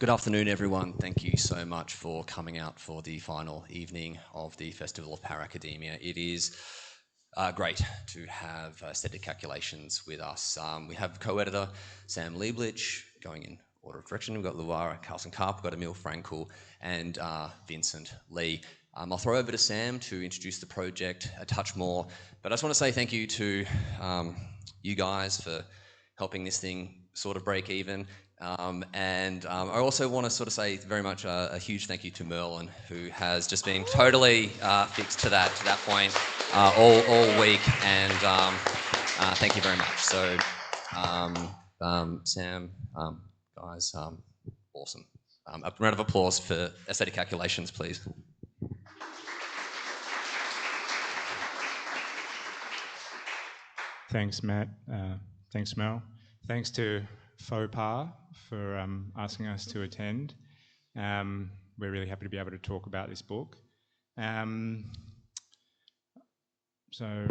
Good afternoon, everyone. Thank you so much for coming out for the final evening of the Festival of Paracademia. It is great to have Aesthetic Calculations with us. We have co-editor Sam Lieblich, going in order of direction. We've got Luara, Karlson-Carp, we've got Emile, Frankel, and Vincent Lee. I'll throw over to Sam to introduce the project a touch more, but I just want to say thank you to you guys for helping this thing sort of break even. I also want to sort of say very much a huge thank you to Merlin, who has just been totally fixed to that point all week, and thank you very much. So, Sam, guys, awesome. A round of applause for Aesthetic Calculations, please. Thanks, Matt. Thanks, Mel. Thanks to FOPA for asking us to attend. We're really happy to be able to talk about this book. So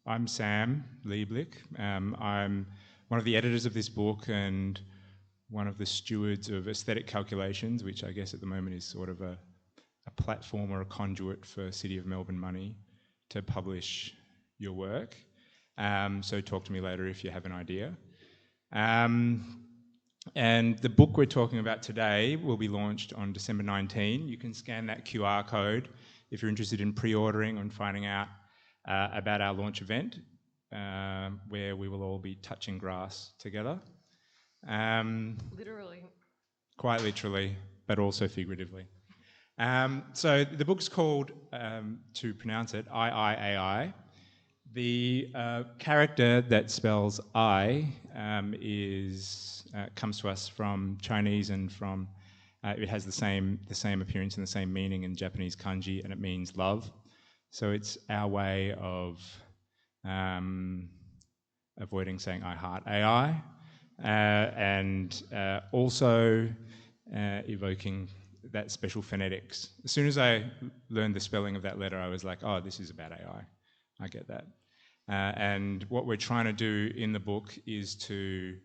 I'm Sam Lieblich. I'm one of the editors of this book and one of the stewards of Aesthetic Calculations, which I guess at the moment is sort of a platform or a conduit for City of Melbourne money to publish your work. So talk to me later if you have an idea. And the book we're talking about today will be launched on December 19. You can scan that QR code if you're interested in pre-ordering and finding out about our launch event, where we will all be touching grass together. Literally. Quite literally, but also figuratively. So the book's called, to pronounce it, I. The character that spells I comes to us from Chinese, and from it has the same appearance and the same meaning in Japanese kanji, and it means love. So it's our way of avoiding saying I heart AI, and also evoking that special phonetics. As soon as I learned the spelling of that letter, I was like, oh, this is about AI. I get that. And what we're trying to do in the book is to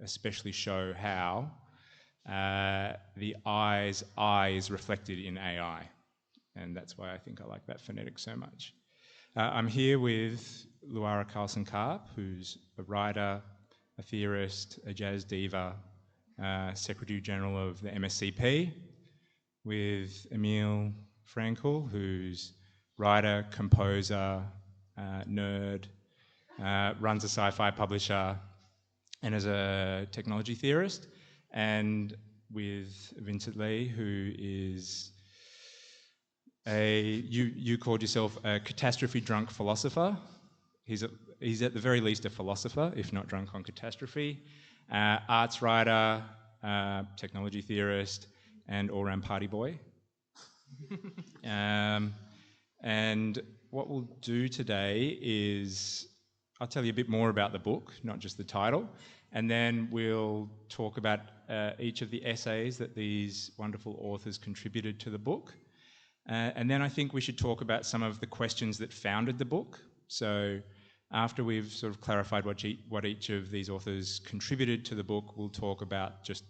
especially show how the I's I is reflected in AI. And that's why I think I like that phonetic so much. I'm here with Luara Karlson-Carp, who's a writer, a theorist, a jazz diva, Secretary General of the MSCP, with Emile Frankel, who's writer, composer, nerd, runs a sci-fi publisher, and is a technology theorist, and with Vincent Lee, who is you called yourself a catastrophe-drunk philosopher. He's at the very least a philosopher, if not drunk on catastrophe, arts writer, technology theorist, and all-round party boy. And what we'll do today is I'll tell you a bit more about the book, not just the title, and then we'll talk about each of the essays that these wonderful authors contributed to the book. And then I think we should talk about some of the questions that founded the book. So after we've sort of clarified what each of these authors contributed to the book, we'll talk about just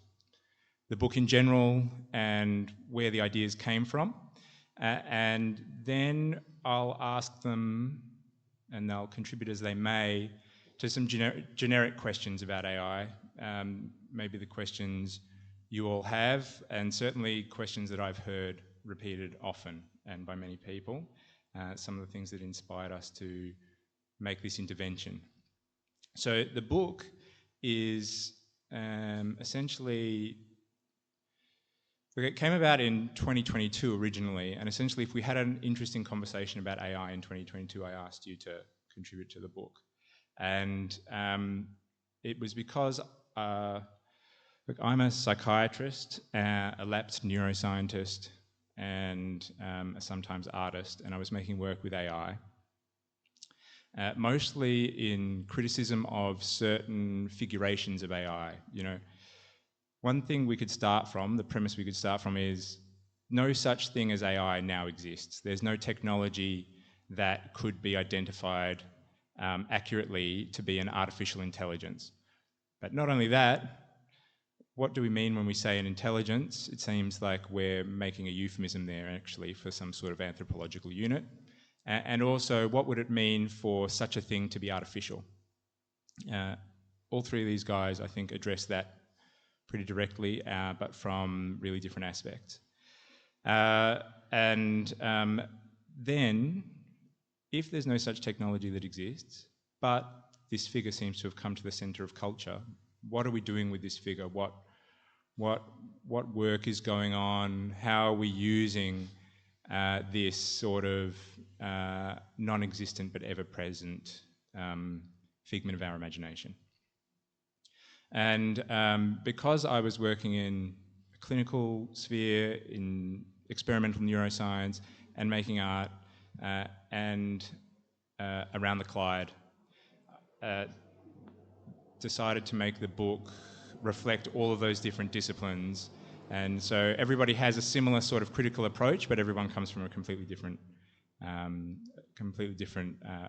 the book in general and where the ideas came from. And then I'll ask them, and they'll contribute as they may, to some generic questions about AI, maybe the questions you all have, and certainly questions that I've heard repeated often and by many people, some of the things that inspired us to make this intervention. So the book is essentially... It came about in 2022 originally, and essentially if we had an interesting conversation about AI in 2022, I asked you to contribute to the book. And it was because I'm a psychiatrist, a lapsed neuroscientist, and a sometimes artist, and I was making work with AI, mostly in criticism of certain figurations of AI. You know, one thing we could start from, the premise we could start from is no such thing as AI now exists. There's no technology that could be identified accurately to be an artificial intelligence. But not only that, what do we mean when we say an intelligence? It seems like we're making a euphemism there, actually, for some sort of anthropological unit. And also, what would it mean for such a thing to be artificial? All three of these guys, I think, address that pretty directly, but from really different aspects. Then, if there's no such technology that exists, but this figure seems to have come to the centre of culture, what are we doing with this figure? What work is going on? How are we using this sort of non-existent but ever-present figment of our imagination? And because I was working in a clinical sphere, in experimental neuroscience, and making art, and around the Clyde, decided to make the book reflect all of those different disciplines. And so everybody has a similar sort of critical approach, but everyone comes from a completely different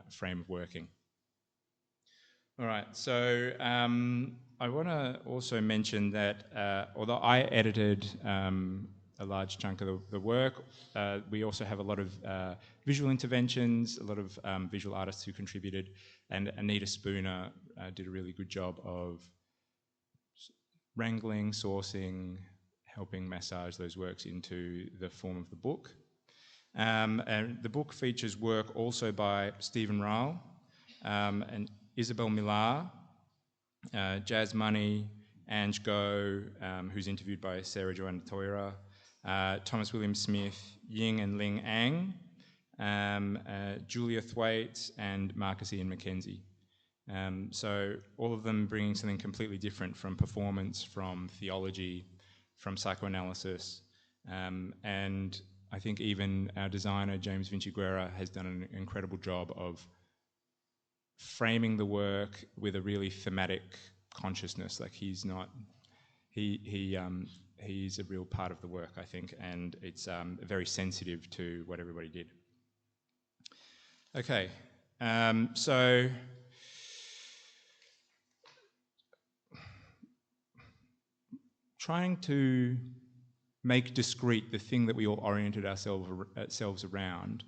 frame of working. All right, so I want to also mention that although I edited a large chunk of the work, we also have a lot of visual interventions, a lot of visual artists who contributed, and Anita Spooner did a really good job of wrangling, sourcing, helping massage those works into the form of the book. And the book features work also by Stephen Ryle and Isabel Millar, Jazz Money, Ange Go, who's interviewed by Sarah Joanna Toira, Thomas William Smith, Ying and Ling Ang, Julia Thwaite, and Marcus Ian Mackenzie. So all of them bringing something completely different from performance, from theology, from psychoanalysis, and I think even our designer, James Vinciguerra, has done an incredible job of framing the work with a really thematic consciousness. Like he's a real part of the work, I think, and it's very sensitive to what everybody did. Okay, so trying to make discrete the thing that we all oriented ourselves around,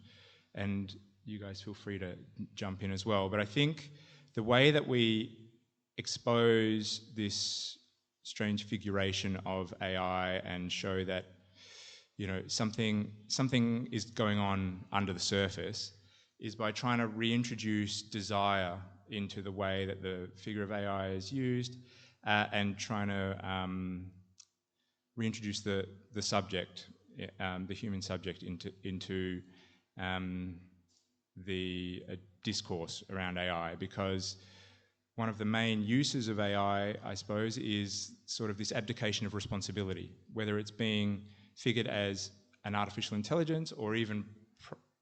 and you guys feel free to jump in as well, but I think the way that we expose this strange figuration of AI and show that, you know, something is going on under the surface is by trying to reintroduce desire into the way that the figure of AI is used, and trying to reintroduce the subject, the human subject, into the discourse around AI, because one of the main uses of AI, I suppose, is sort of this abdication of responsibility, whether it's being figured as an artificial intelligence or even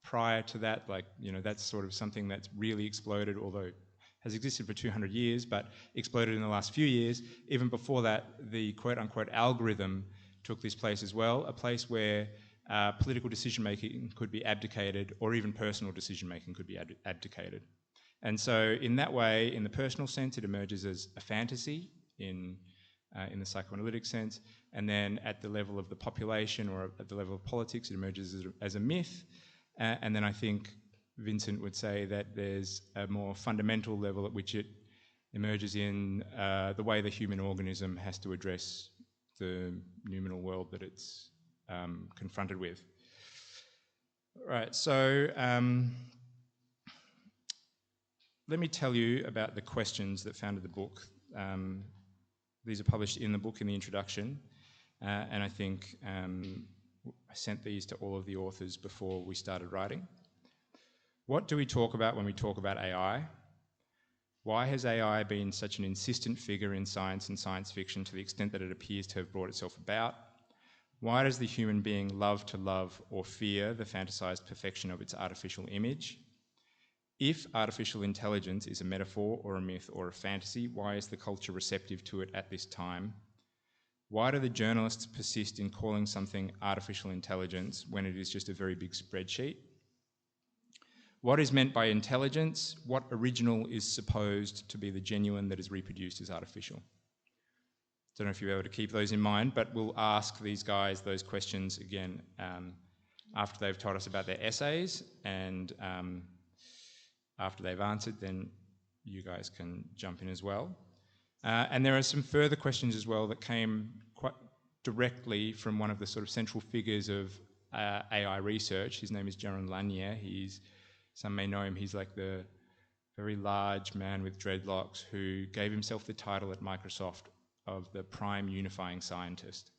prior to that, like, you know, that's sort of something that's really exploded, although has existed for 200 years, but exploded in the last few years. Even before that, the quote-unquote algorithm took this place as well, a place where political decision-making could be abdicated, or even personal decision-making could be abdicated. And so in that way, in the personal sense, it emerges as a fantasy in the psychoanalytic sense, and then at the level of the population or at the level of politics, it emerges as a myth. And then I think Vincent would say that there's a more fundamental level at which it emerges in the way the human organism has to address the noumenal world that it's confronted with. Right, so let me tell you about the questions that founded the book. These are published in the book in the introduction, and I think I sent these to all of the authors before we started writing. What do we talk about when we talk about AI? Why has AI been such an insistent figure in science and science fiction to the extent that it appears to have brought itself about? Why does the human being love to love or fear the fantasized perfection of its artificial image? If artificial intelligence is a metaphor or a myth or a fantasy, why is the culture receptive to it at this time? Why do the journalists persist in calling something artificial intelligence when it is just a very big spreadsheet? What is meant by intelligence? What original is supposed to be the genuine that is reproduced as artificial? Don't know if you're able to keep those in mind, but we'll ask these guys those questions again after they've told us about their essays, and after they've answered, then you guys can jump in as well. And there are some further questions as well that came quite directly from one of the sort of central figures of AI research. His name is Jaron Lanier. Some may know him, he's like the very large man with dreadlocks who gave himself the title at Microsoft of the prime unifying scientist.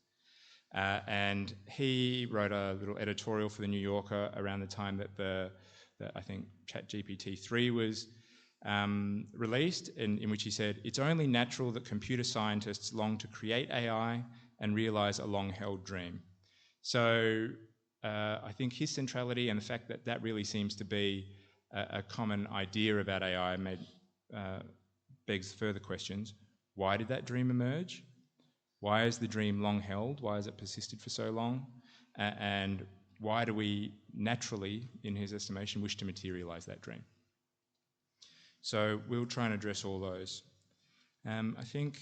And he wrote a little editorial for the New Yorker around the time that I think ChatGPT 3 was released, in which he said, "It's only natural that computer scientists long to create AI and realize a long-held dream." So I think his centrality and the fact that that really seems to be a common idea about AI begs further questions. Why did that dream emerge? Why is the dream long held? Why has it persisted for so long? And why do we naturally, in his estimation, wish to materialize that dream? So we'll try and address all those. I think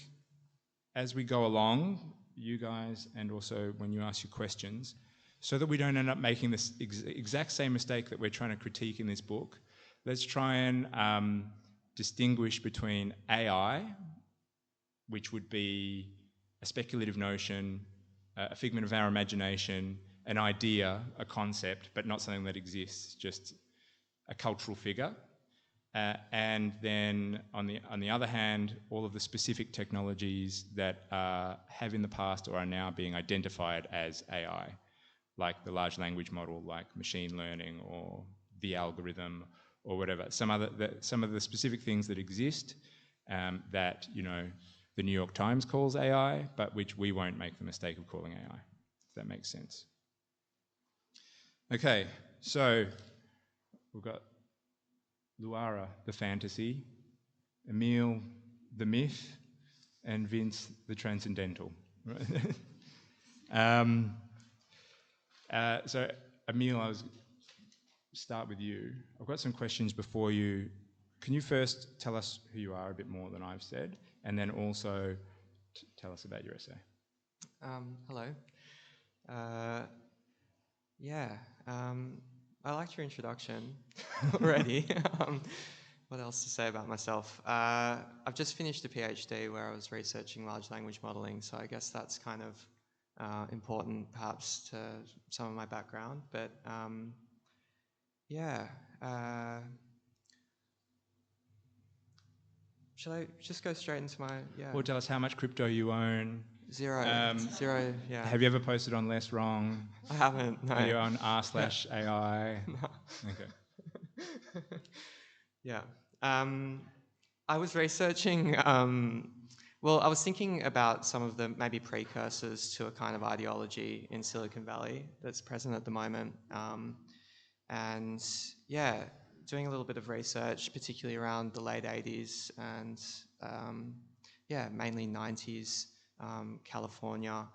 as we go along, you guys, and also when you ask your questions, so that we don't end up making this exact same mistake that we're trying to critique in this book, let's try and distinguish between AI, which would be a speculative notion, a figment of our imagination, an idea, a concept, but not something that exists, just a cultural figure. And then on the other hand, all of the specific technologies that have in the past or are now being identified as AI, like the large language model, like machine learning or the algorithm or whatever. Some of the specific things that exist that, the New York Times calls AI, but which we won't make the mistake of calling AI, if that makes sense. Okay, so we've got Luara, the fantasy, Emile, the myth, and Vince, the transcendental. So Emile, I'll start with you. I've got some questions before you. Can you first tell us who you are a bit more than I've said, and then also tell us about your essay? Hello. I liked your introduction already. What else to say about myself? I've just finished a PhD where I was researching large language modeling, so I guess that's kind of important perhaps to some of my background. But shall I just go straight into my, Or tell us how much crypto you own. Zero, yeah. Have you ever posted on Less Wrong? I haven't, no. Are you on r/AI? No. Okay. Yeah. I was researching, I was thinking about some of the maybe precursors to a kind of ideology in Silicon Valley that's present at the moment. Doing a little bit of research, particularly around the late 80s and mainly 90s, California.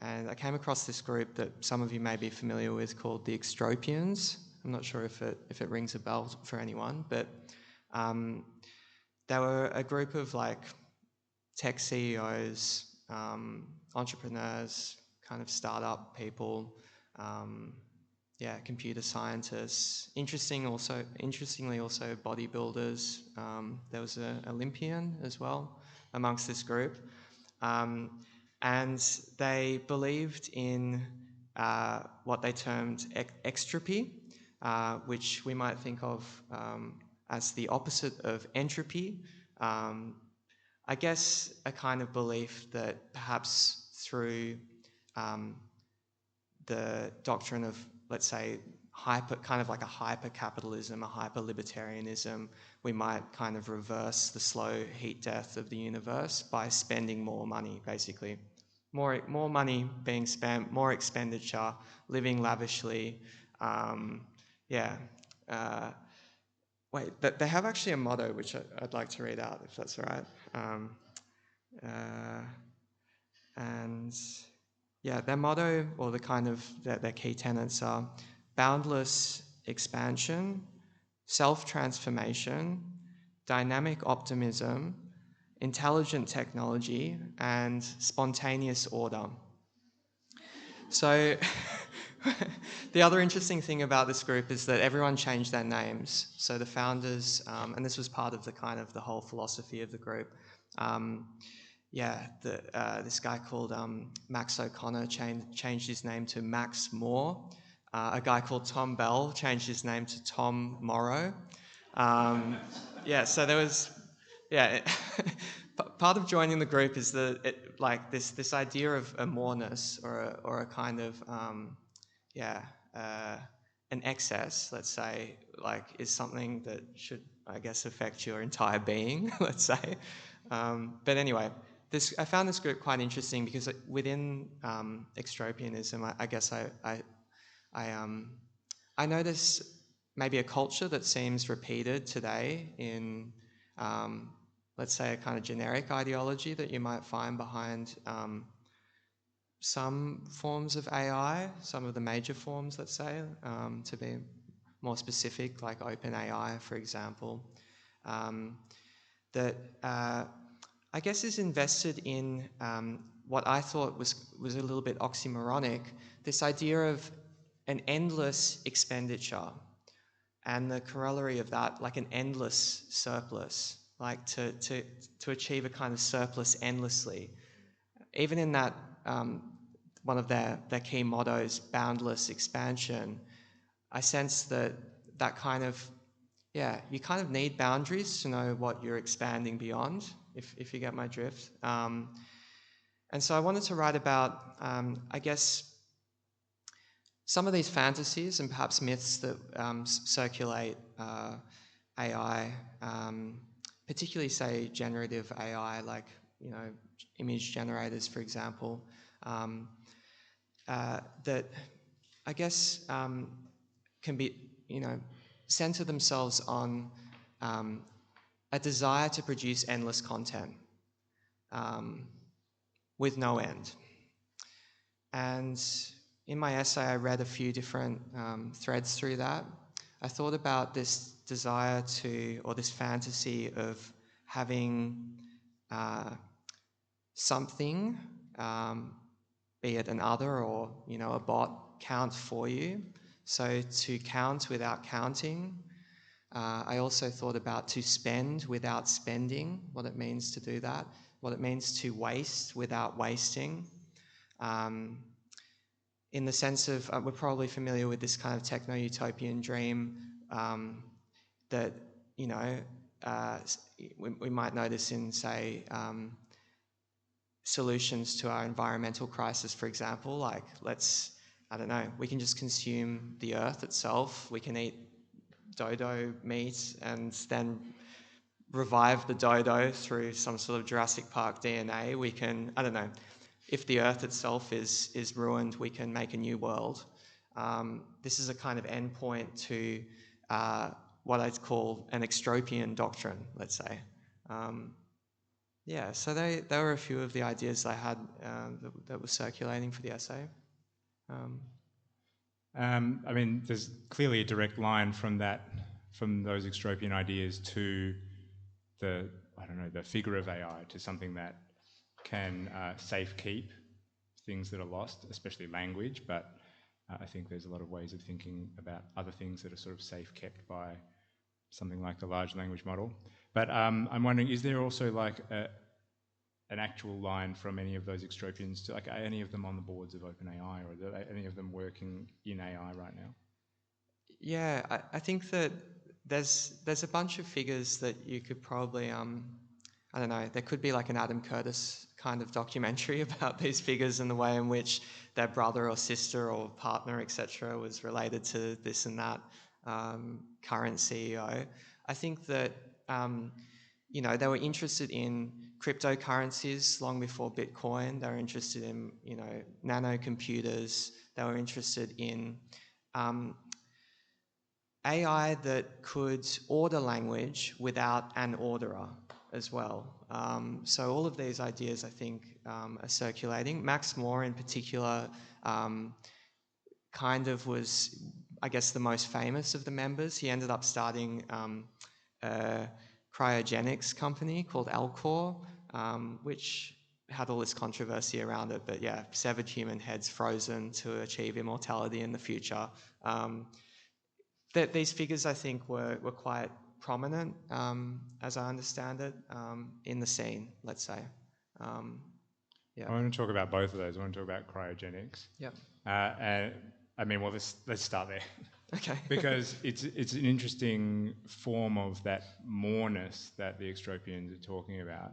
And I came across this group that some of you may be familiar with called the Extropians. I'm not sure if it rings a bell for anyone, but they were a group of like tech CEOs, entrepreneurs, kind of startup people, computer scientists. Interestingly, also bodybuilders. There was an Olympian as well amongst this group. And they believed in what they termed extropy, which we might think of as the opposite of entropy. I guess a kind of belief that perhaps through the doctrine of, let's say, kind of like a hyper-capitalism, a hyper-libertarianism, we might kind of reverse the slow heat death of the universe by spending more money, basically. More money being spent, more expenditure, living lavishly. They have actually a motto, which I'd like to read out, if that's all right. Their motto, or the kind of their key tenets are boundless expansion, self-transformation, dynamic optimism, intelligent technology, and spontaneous order. So the other interesting thing about this group is that everyone changed their names. So the founders, and this was part of the whole philosophy of the group. This guy called Max O'Connor changed his name to Max Moore. A guy called Tom Bell changed his name to Tom Morrow. So there was, part of joining the group is this idea of a moreness or a kind of an excess, let's say, is something that should, I guess, affect your entire being, let's say. But anyway, I found this group quite interesting because within extropianism, I guess I notice maybe a culture that seems repeated today in, let's say, a kind of generic ideology that you might find behind some forms of AI, some of the major forms, let's say, to be more specific, like OpenAI, for example, that I guess is invested in what I thought was a little bit oxymoronic, this idea of an endless expenditure and the corollary of that, like an endless surplus, like to achieve a kind of surplus endlessly. Even in that, one of their key mottos, boundless expansion, I sense that kind of, you kind of need boundaries to know what you're expanding beyond, if you get my drift. And so I wanted to write about, I guess, some of these fantasies and perhaps myths that circulate AI, particularly, say, generative AI, like, image generators, for example, that I guess can be, center themselves on a desire to produce endless content with no end. And in my essay, I read a few different threads through that. I thought about this desire or this fantasy of having something, be it an other or, a bot, count for you. So to count without counting. I also thought about to spend without spending, what it means to do that, what it means to waste without wasting. In the sense of, we're probably familiar with this kind of techno-utopian dream that, we might notice in, say, solutions to our environmental crisis, for example, like we can just consume the earth itself, we can eat dodo meat and then revive the dodo through some sort of Jurassic Park DNA. We can, if the earth itself is ruined, we can make a new world. This is a kind of endpoint to what I'd call an extropian doctrine, let's say. So they were a few of the ideas I had that were circulating for the essay. There's clearly a direct line from those extropian ideas to the figure of AI, to something that can safe-keep things that are lost, especially language, but I think there's a lot of ways of thinking about other things that are sort of safe-kept by something like the large language model. But I'm wondering, is there also like an actual line from any of those extropians to, like, are any of them on the boards of OpenAI, or are any of them working in AI right now? Yeah, I think that there's a bunch of figures that you could probably, there could be like an Adam Curtis kind of documentary about these figures and the way in which their brother or sister or partner, etc., was related to this and that current CEO. I think that, they were interested in cryptocurrencies long before Bitcoin. They were interested in, nanocomputers. They were interested in AI that could order language without an orderer as well. So all of these ideas, I think, are circulating. Max Moore in particular kind of was, I guess, the most famous of the members. He ended up starting cryogenics company called Alcor, which had all this controversy around it, but yeah, severed human heads frozen to achieve immortality in the future. These figures, I think, were quite prominent, as I understand it, in the scene, let's say. Yeah. I want to talk about both of those. I want to talk about cryogenics. Yep. And I mean, well, let's start there. Okay. Because it's an interesting form of that moreness that the extropians are talking about.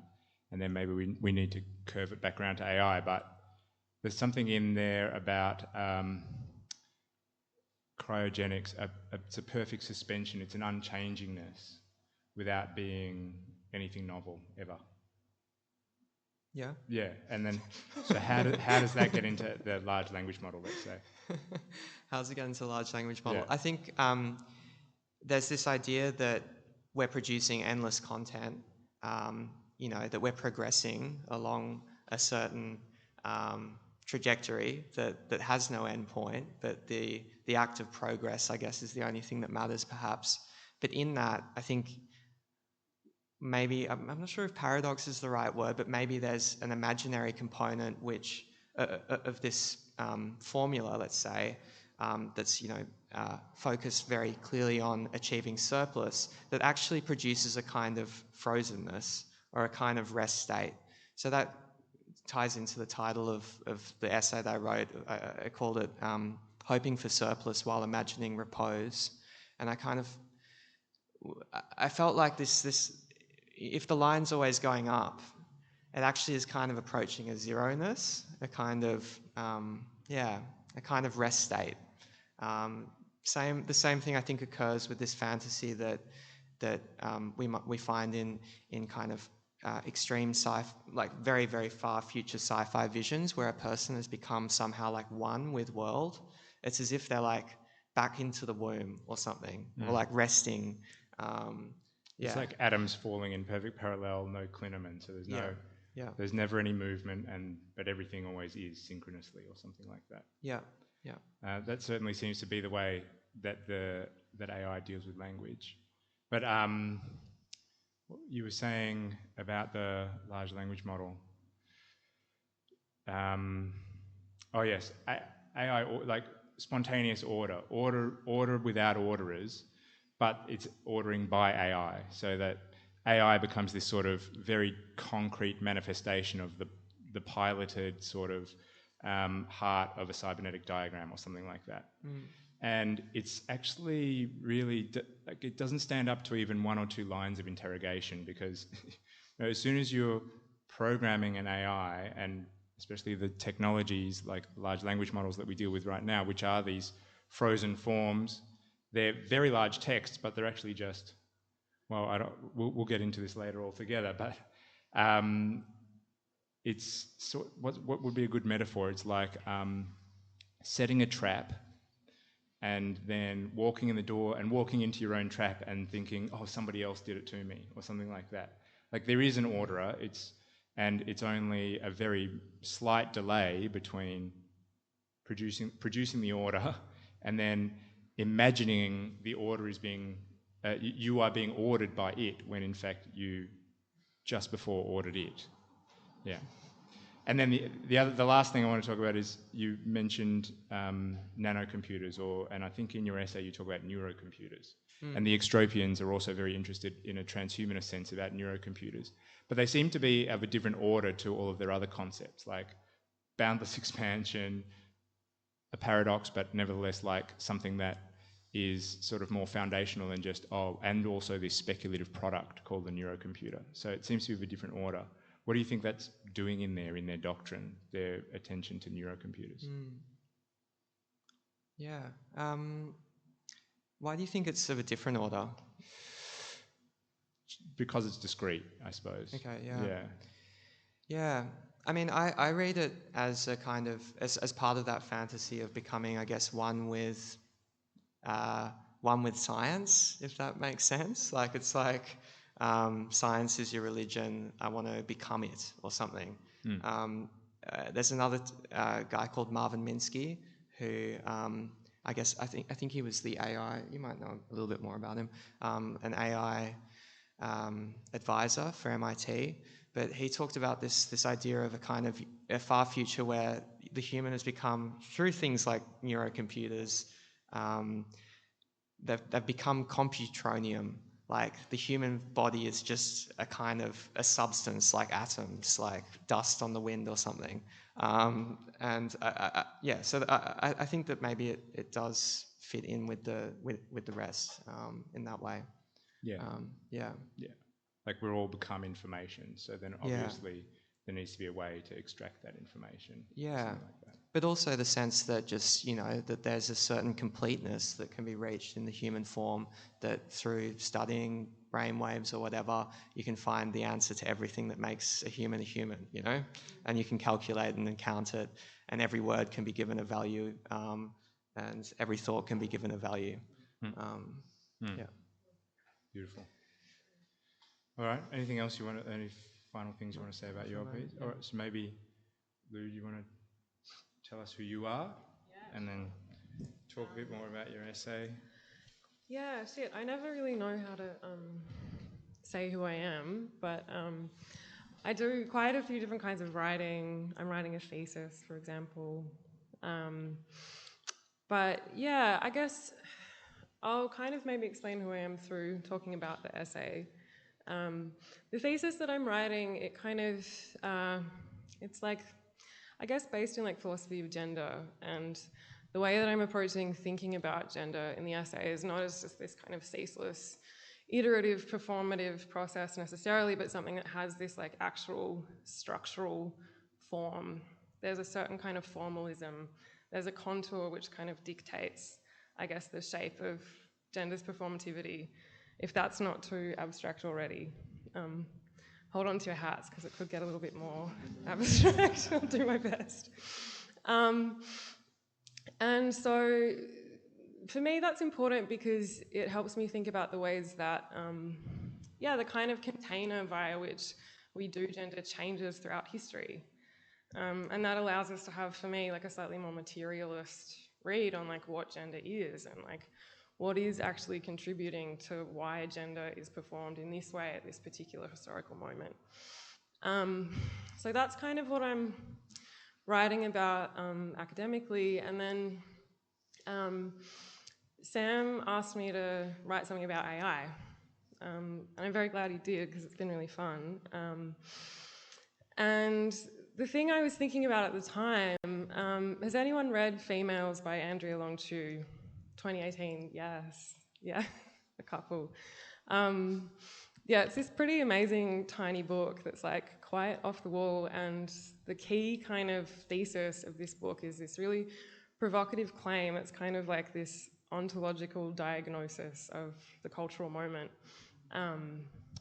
And then maybe we need to curve it back around to AI, but there's something in there about cryogenics. It's a perfect suspension. It's an unchangingness without being anything novel ever. Yeah. Yeah, and then so how does that get into the large language model? Let's say. How does it get into the large language model? Yeah. I think there's this idea that we're producing endless content. That we're progressing along a certain trajectory that has no end point, but the act of progress, I guess, is the only thing that matters, perhaps. But in that, I think maybe, I'm not sure if paradox is the right word, but maybe there's an imaginary component which of this formula, let's say, that's focused very clearly on achieving surplus, that actually produces a kind of frozenness or a kind of rest state. So that ties into the title of the essay that I wrote. I called it Hoping for Surplus While Imagining Repose. And I felt like this, if the line's always going up, it actually is kind of approaching a zeroness, a kind of rest state. The same thing I think occurs with this fantasy that we find in kind of extreme like very, very far future sci-fi visions where a person has become somehow like one with world. It's as if they're like back into the womb or something, or like resting. It's like atoms falling in perfect parallel, no clinamen, so there's never any movement, but everything always is synchronously or something like that. Yeah. That certainly seems to be the way that that AI deals with language. But what you were saying about the large language model. Oh yes, AI like spontaneous order without orderers, but it's ordering by AI, so that AI becomes this sort of very concrete manifestation of the piloted sort of heart of a cybernetic diagram or something like that. And it's actually really, it doesn't stand up to even one or two lines of interrogation, because as soon as you're programming an AI, and especially the technologies like large language models that we deal with right now, which are these frozen forms, they're very large texts, but they're actually just, well, we'll get into this later altogether, but it's what would be a good metaphor? It's like setting a trap and then walking in the door and walking into your own trap and thinking, oh, somebody else did it to me, or something like that. Like, there is an orderer, it's only a very slight delay between producing the order and then imagining the order is being, you are being ordered by it, when in fact you just before ordered it. Yeah. And then the last thing I want to talk about is, you mentioned nanocomputers, and I think in your essay you talk about neurocomputers. And the extropians are also very interested in a transhumanist sense about neurocomputers. But they seem to be of a different order to all of their other concepts, like boundless expansion, a paradox, but nevertheless like something that is sort of more foundational than just, and also this speculative product called the neurocomputer. So it seems to be of a different order. What do you think that's doing in their doctrine, their attention to neurocomputers? Yeah. Why do you think it's of a different order? Because it's discrete, I suppose. Okay, yeah. I mean, I read it as a kind of, as part of that fantasy of becoming, I guess, one with science, if that makes sense. Like, it's like, science is your religion, I want to become it, or something. There's another guy called Marvin Minsky, who I think he was the AI, you might know a little bit more about him, an AI advisor for MIT, but he talked about this idea of a far future where the human has become, through things like neurocomputers, they've become computronium. Like the human body is just a substance, like atoms, like dust on the wind or something. So I think that maybe it does fit in with the rest in that way. Yeah. Yeah. Like we're all become information, so then obviously there needs to be a way to extract that information. Yeah. Like that. But also the sense that just, that there's a certain completeness that can be reached in the human form, that through studying brainwaves or whatever, you can find the answer to everything that makes a human, and you can calculate and then count it, and every word can be given a value, and every thought can be given a value. Yeah. Beautiful. All right. Anything else any final things you want to say about your piece? All right. So maybe, Lou, you want to tell us who you are, and then talk a bit more about your essay. Yeah, shit. I never really know how to say who I am, but I do quite a few different kinds of writing. I'm writing a thesis, for example. But yeah, I guess I'll kind of maybe explain who I am through talking about the essay. The thesis that I'm writing, it kind of, it's like, I guess based in like philosophy of gender, and the way that I'm approaching thinking about gender in the essay is not as just this kind of ceaseless, iterative, performative process necessarily, but something that has this like actual structural form. There's a certain kind of formalism. There's a contour which kind of dictates, I guess, the shape of gender's performativity, if that's not too abstract already. Hold on to your hats because it could get a little bit more abstract. I'll do my best. And so for me that's important because it helps me think about the ways that, the kind of container via which we do gender changes throughout history. And that allows us to have, for me, like a slightly more materialist read on like what gender is and like what is actually contributing to why gender is performed in this way at this particular historical moment. So that's kind of what I'm writing about academically. And then Sam asked me to write something about AI. And I'm very glad he did because it's been really fun. And the thing I was thinking about at the time, has anyone read Females by Andrea Long-Chu? 2018, yes. Yeah, a couple. It's this pretty amazing tiny book that's like quite off the wall, and the key kind of thesis of this book is this really provocative claim. It's kind of like this ontological diagnosis of the cultural moment,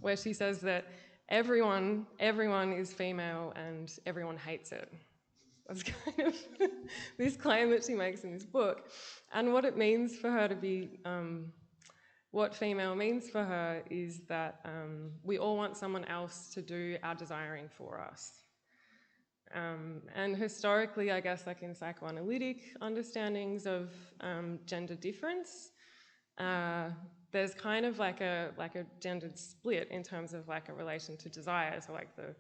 where she says that everyone is female and everyone hates it. That's kind of this claim that she makes in this book. And what it means for her to be, what female means for her is that we all want someone else to do our desiring for us. And historically, I guess, like in psychoanalytic understandings of gender difference, there's kind of like a gendered split in terms of like a relation to desire. So like the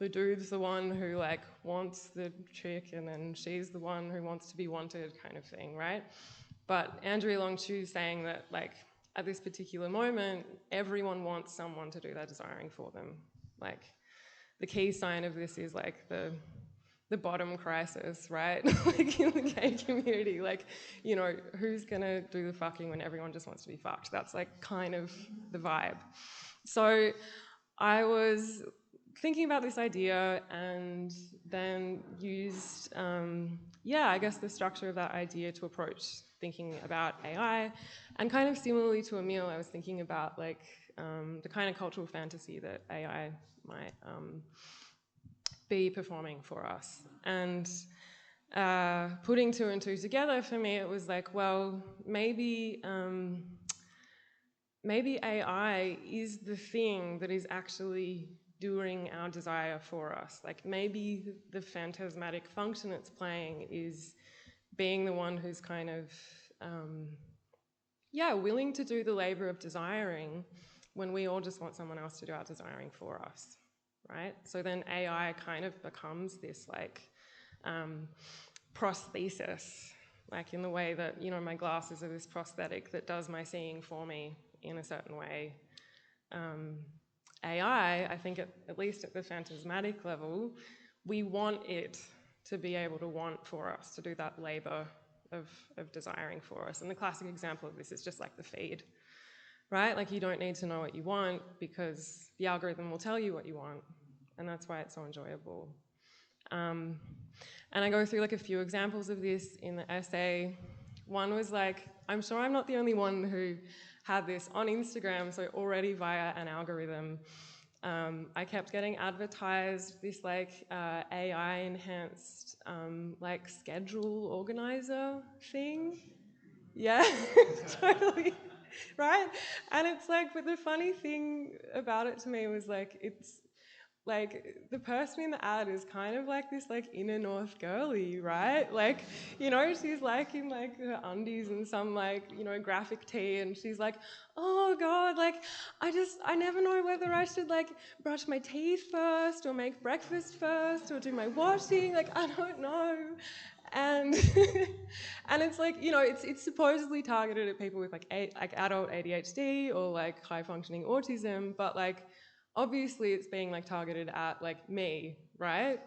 dude's the one who like wants the chick, and then she's the one who wants to be wanted, kind of thing, right? But Andrea Long-Chu's saying that like at this particular moment, everyone wants someone to do their desiring for them. Like the key sign of this is like the bottom crisis, right? Like in the gay community, like, who's gonna do the fucking when everyone just wants to be fucked? That's like kind of the vibe. So I was thinking about this idea and then used, I guess the structure of that idea to approach thinking about AI. And kind of similarly to Emile, I was thinking about like the kind of cultural fantasy that AI might be performing for us. And putting two and two together for me, it was like, well, maybe AI is the thing that is actually doing our desire for us. Like maybe the phantasmatic function it's playing is being the one who's kind of, willing to do the labor of desiring when we all just want someone else to do our desiring for us, right? So then AI kind of becomes this like prosthesis, like in the way that, you know, my glasses are this prosthetic that does my seeing for me in a certain way. AI, I think at least at the phantasmatic level, we want it to be able to want for us, to do that labor of desiring for us. And the classic example of this is just like the feed, right? Like you don't need to know what you want because the algorithm will tell you what you want. And that's why it's so enjoyable. And I go through like a few examples of this in the essay. One was like, I'm sure I'm not the only one who had this on Instagram, so already via an algorithm. I kept getting advertised this like AI enhanced like schedule organizer thing. Yeah, totally, right? And it's like, but the funny thing about it to me was like, it's like the person in the ad is kind of like this like inner North girly, right? Like, you know, she's like in like her undies and some like, you know, graphic tee, and she's like, oh God, like I never know whether I should like brush my teeth first or make breakfast first or do my washing, like I don't know. And and it's like, you know, it's supposedly targeted at people with like adult ADHD or like high functioning autism, but like obviously it's being like targeted at like me, right?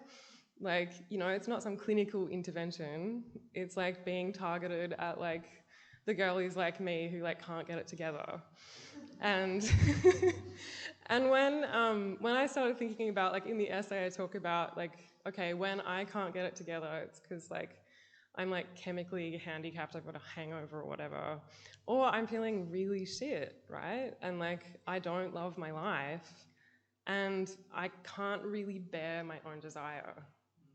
Like, you know, it's not some clinical intervention. It's like being targeted at like the girlies like me who like can't get it together. And and when I started thinking about, like in the essay I talk about like, okay, when I can't get it together, it's because like I'm like chemically handicapped, I've got a hangover or whatever, or I'm feeling really shit, right? And like I don't love my life and I can't really bear my own desire,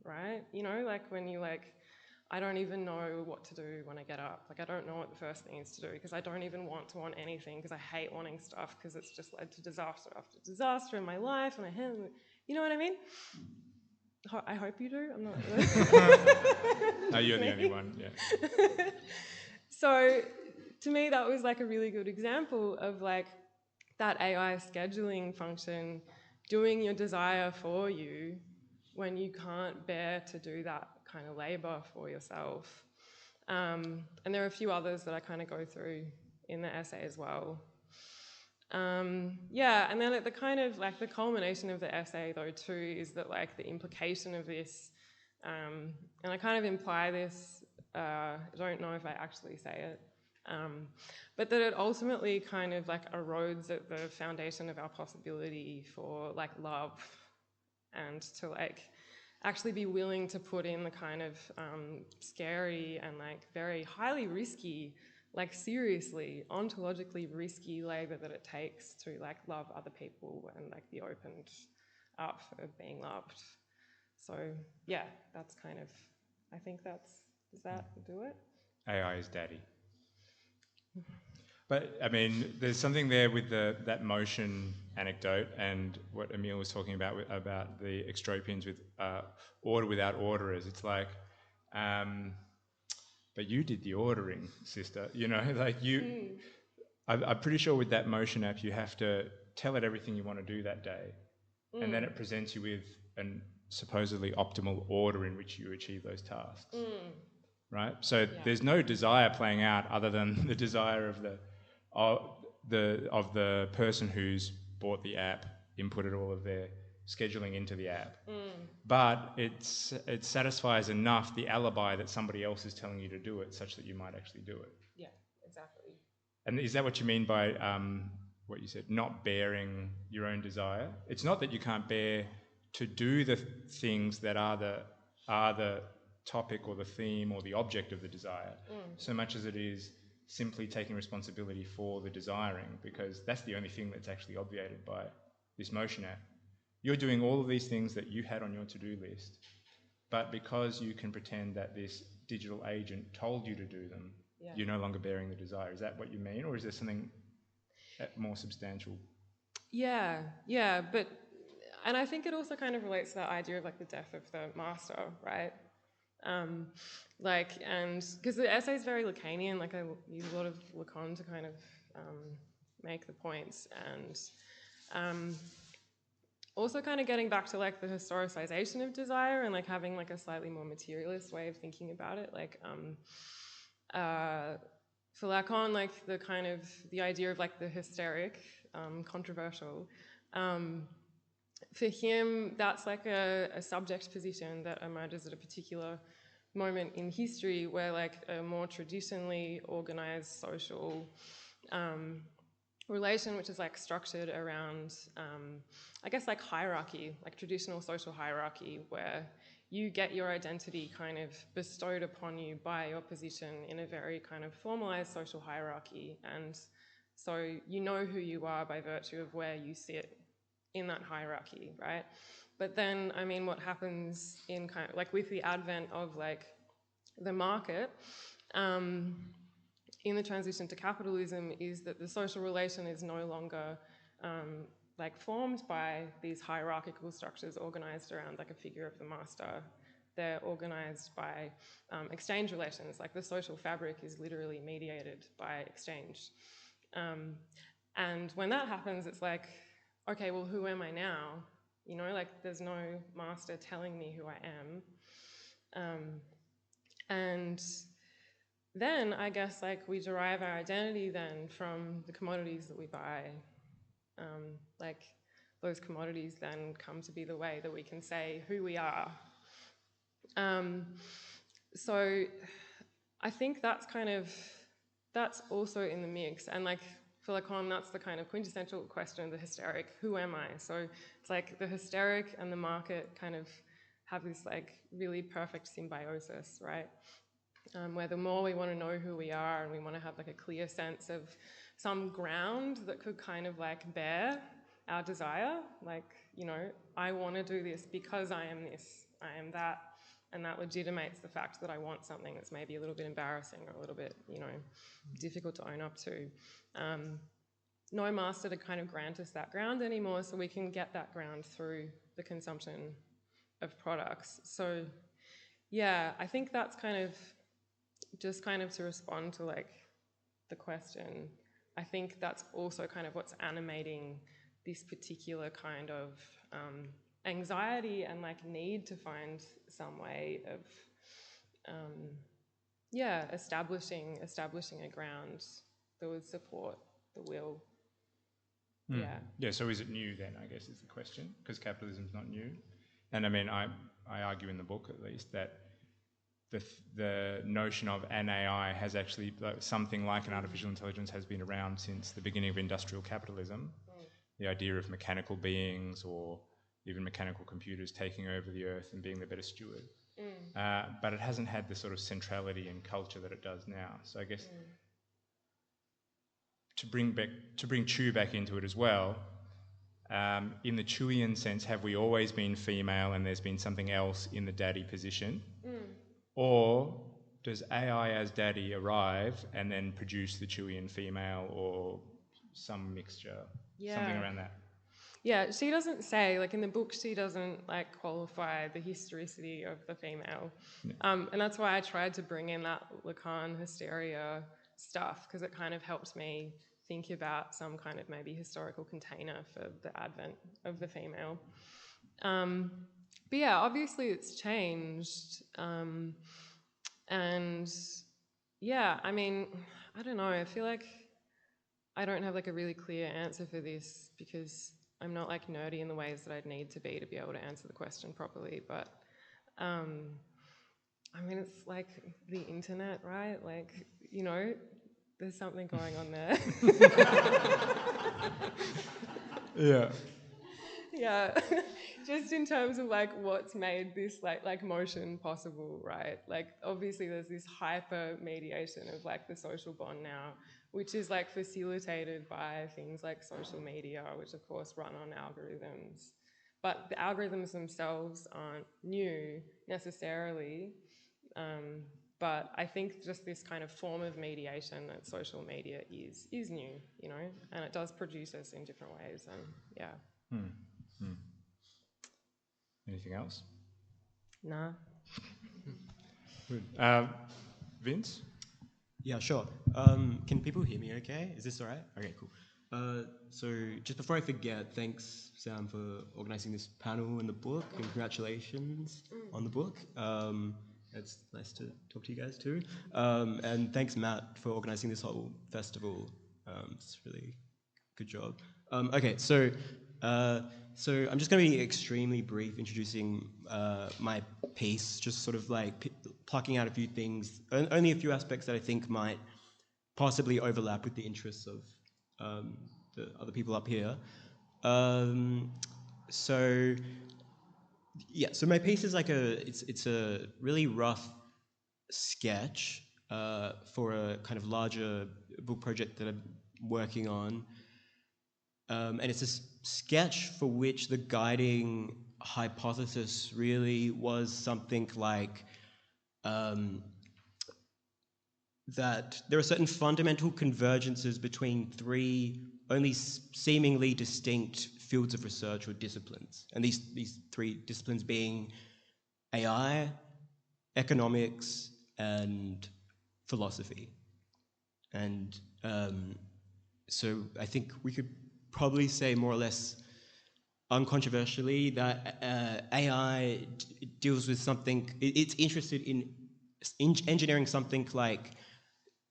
right? You know, like when you like, I don't even know what to do when I get up. Like I don't know what the first thing is to do because I don't even want to want anything because I hate wanting stuff because it's just led to disaster after disaster in my life and you know what I mean? I hope you do. I'm not. No, you're the only one, yeah. So to me, that was like a really good example of like that AI scheduling function doing your desire for you when you can't bear to do that kind of labor for yourself. And there are a few others that I kind of go through in the essay as well. Yeah, and then at the kind of like the culmination of the essay though too is that like the implication of this, and I kind of imply this, I don't know if I actually say it, but that it ultimately kind of like erodes at the foundation of our possibility for like love and to like actually be willing to put in the kind of scary and like very highly risky, like seriously ontologically risky labor that it takes to like love other people and like be opened up for being loved. So yeah, that's kind of, I think that's, does that do it? AI is daddy. But I mean, there's something there with that motion anecdote and what Emile was talking about the extropians with order without orderers. It's like, but you did the ordering, sister. You know, like you. I'm pretty sure with that motion app, you have to tell it everything you want to do that day, and then it presents you with an supposedly optimal order in which you achieve those tasks. Right? So there's no desire playing out other than the desire of the person who's bought the app, inputted all of their scheduling into the app. But it satisfies enough the alibi that somebody else is telling you to do it such that you might actually do it. Yeah, exactly. And is that what you mean by what you said, not bearing your own desire? It's not that you can't bear to do the things that are the topic or the theme or the object of the desire, so much as it is simply taking responsibility for the desiring, because that's the only thing that's actually obviated by this motion app. You're doing all of these things that you had on your to-do list, but because you can pretend that this digital agent told you to do them, you're no longer bearing the desire. Is that what you mean, or is there something more substantial? Yeah, but, and I think it also kind of relates to that idea of like the death of the master, right? Like, and because the essay is very Lacanian, like I use a lot of Lacan to kind of make the points. And also kind of getting back to like the historicization of desire and like having like a slightly more materialist way of thinking about it. Like for Lacan, like the idea of like the hysteric, controversial. For him, that's like a subject position that emerges at a particular moment in history where like a more traditionally organized social relation, which is like structured around, I guess like hierarchy, like traditional social hierarchy, where you get your identity kind of bestowed upon you by your position in a very kind of formalized social hierarchy. And so you know who you are by virtue of where you sit in that hierarchy, right? But then, I mean, what happens in kind of like with the advent of like the market, in the transition to capitalism, is that the social relation is no longer like formed by these hierarchical structures organized around like a figure of the master. They're organized by exchange relations. Like the social fabric is literally mediated by exchange. And when that happens, it's like, okay, well, who am I now? You know, like there's no master telling me who I am. And then I guess like we derive our identity then from the commodities that we buy. Like those commodities then come to be the way that we can say who we are. So I think that's also in the mix. And like for Lacan, that's the kind of quintessential question of the hysteric, who am I? So it's like the hysteric and the market kind of have this like really perfect symbiosis, right? Where the more we want to know who we are and we want to have like a clear sense of some ground that could kind of like bear our desire, like, you know, I want to do this because I am this, I am that, and that legitimates the fact that I want something that's maybe a little bit embarrassing or a little bit, you know, difficult to own up to. No master to kind of grant us that ground anymore, so we can get that ground through the consumption of products. So yeah, I think that's kind of just kind of to respond to like the question. I think that's also kind of what's animating this particular kind of anxiety and like need to find some way of establishing a ground that would support the will. Yeah, so is it new then, I guess, is the question, because capitalism's not new. And I mean, I argue in the book at least that the notion of an AI has actually, something like an artificial intelligence has been around since the beginning of industrial capitalism. The idea of mechanical beings or even mechanical computers taking over the earth and being the better steward. But it hasn't had the sort of centrality and culture that it does now. So I guess to bring Chew back into it as well, in the Chewian sense, have we always been female and there's been something else in the daddy position? Or does AI as daddy arrive and then produce the Chewian female or some mixture, something around that? Yeah, she doesn't say, like in the book, she doesn't like qualify the historicity of the female. And that's why I tried to bring in that Lacan hysteria stuff, because it kind of helped me think about some kind of maybe historical container for the advent of the female. But yeah, obviously it's changed. And yeah, I mean, I don't know, I feel like I don't have like a really clear answer for this because I'm not like nerdy in the ways that I'd need to be able to answer the question properly. But I mean, it's like the internet, right? Like, you know, there's something going on there. Yeah. Yeah. Just in terms of like what's made this like motion possible, right? Like obviously there's this hyper mediation of like the social bond now, which is like facilitated by things like social media, which of course run on algorithms. But the algorithms themselves aren't new necessarily. But I think just this kind of form of mediation that social media is new, you know, and it does produce us in different ways, and yeah. Anything else? Nah. Good. Vince? Yeah, sure. Can people hear me okay? Is this all right? Okay, cool. So just before I forget, thanks Sam for organising this panel and the book, and congratulations on the book. It's nice to talk to you guys too. And thanks Matt for organising this whole festival. It's really good job. Okay, so I'm just going to be extremely brief, introducing my piece, just sort of like plucking out a few things, only a few aspects that I think might possibly overlap with the interests of the other people up here. So my piece is like it's a really rough sketch for a kind of larger book project that I'm working on. And it's a sketch for which the guiding hypothesis really was something like that there are certain fundamental convergences between three only seemingly distinct fields of research or disciplines. And these three disciplines being AI, economics, and philosophy. And so I think we could probably say more or less uncontroversially that AI deals with something, it's interested in engineering something like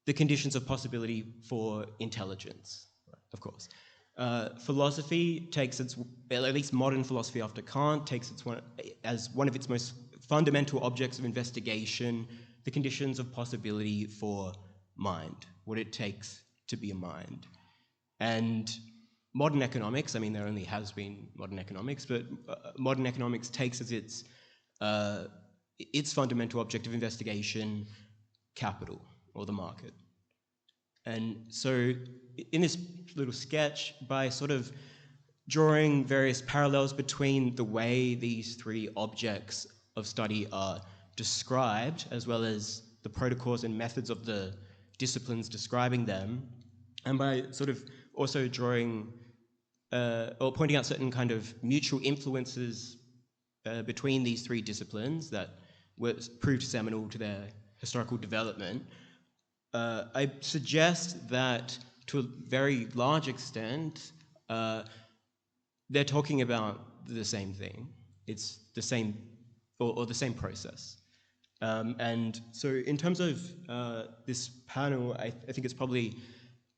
the conditions of possibility for intelligence, of course. Philosophy takes its, at least modern philosophy after Kant, takes as one of its most fundamental objects of investigation, the conditions of possibility for mind, what it takes to be a mind. And modern economics, I mean, there only has been modern economics, but modern economics takes as its fundamental object of investigation capital, or the market. And so in this little sketch, by sort of drawing various parallels between the way these three objects of study are described, as well as the protocols and methods of the disciplines describing them, and by sort of also drawing or pointing out certain kind of mutual influences between these three disciplines that proved seminal to their historical development, I suggest that to a very large extent, they're talking about the same thing. It's the same, or the same process. And so in terms of this panel, I think it's probably,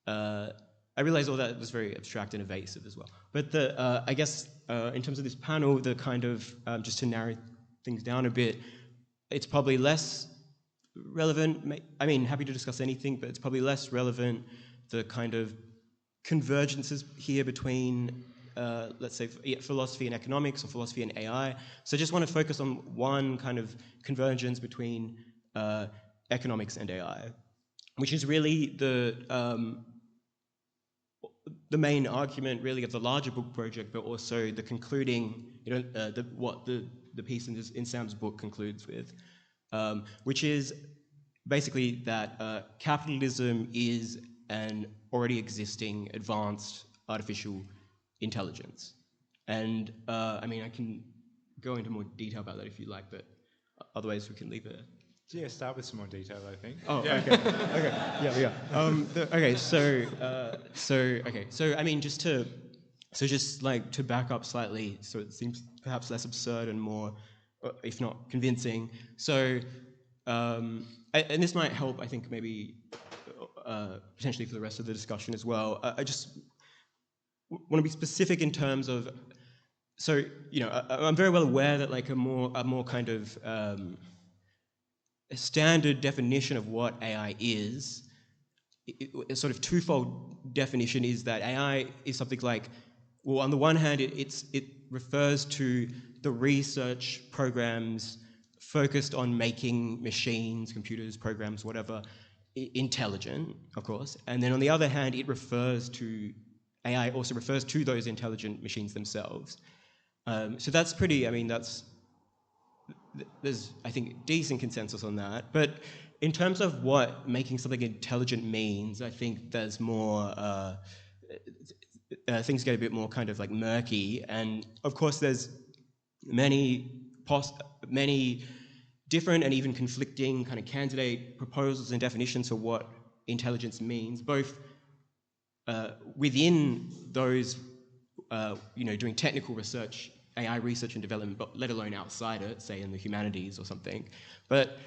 I realize all that was very abstract and evasive as well. But I guess in terms of this panel, the kind of, just to narrow things down a bit, it's probably less relevant, I mean, happy to discuss anything, but it's probably less relevant, the kind of convergences here between, let's say, philosophy and economics, or philosophy and AI. So I just want to focus on one kind of convergence between economics and AI, which is really the main argument, really, of the larger book project, but also the concluding, what the piece in Sam's book concludes with, which is basically that capitalism is an already existing advanced artificial intelligence. And I mean, I can go into more detail about that if you like, but otherwise we can leave it. Yeah, start with some more detail, I think. Oh, yeah. Okay, yeah. So I mean, just to back up slightly, so it seems perhaps less absurd and more, if not convincing. So, and this might help, I think, maybe potentially for the rest of the discussion as well. I just want to be specific in terms of, so I'm very well aware that like a more kind of a standard definition of what AI is, a sort of twofold definition, is that AI is something like, well, on the one hand, it refers to the research programs focused on making machines, computers, programs, whatever, intelligent, of course. And then on the other hand, AI also refers to those intelligent machines themselves. So that's pretty, I mean, there's, I think, decent consensus on that. But in terms of what making something intelligent means, I think there's more, things get a bit more kind of like murky. And of course, there's many different and even conflicting kind of candidate proposals and definitions for what intelligence means, both within those, doing technical research, AI research and development, but let alone outside it, say in the humanities or something. But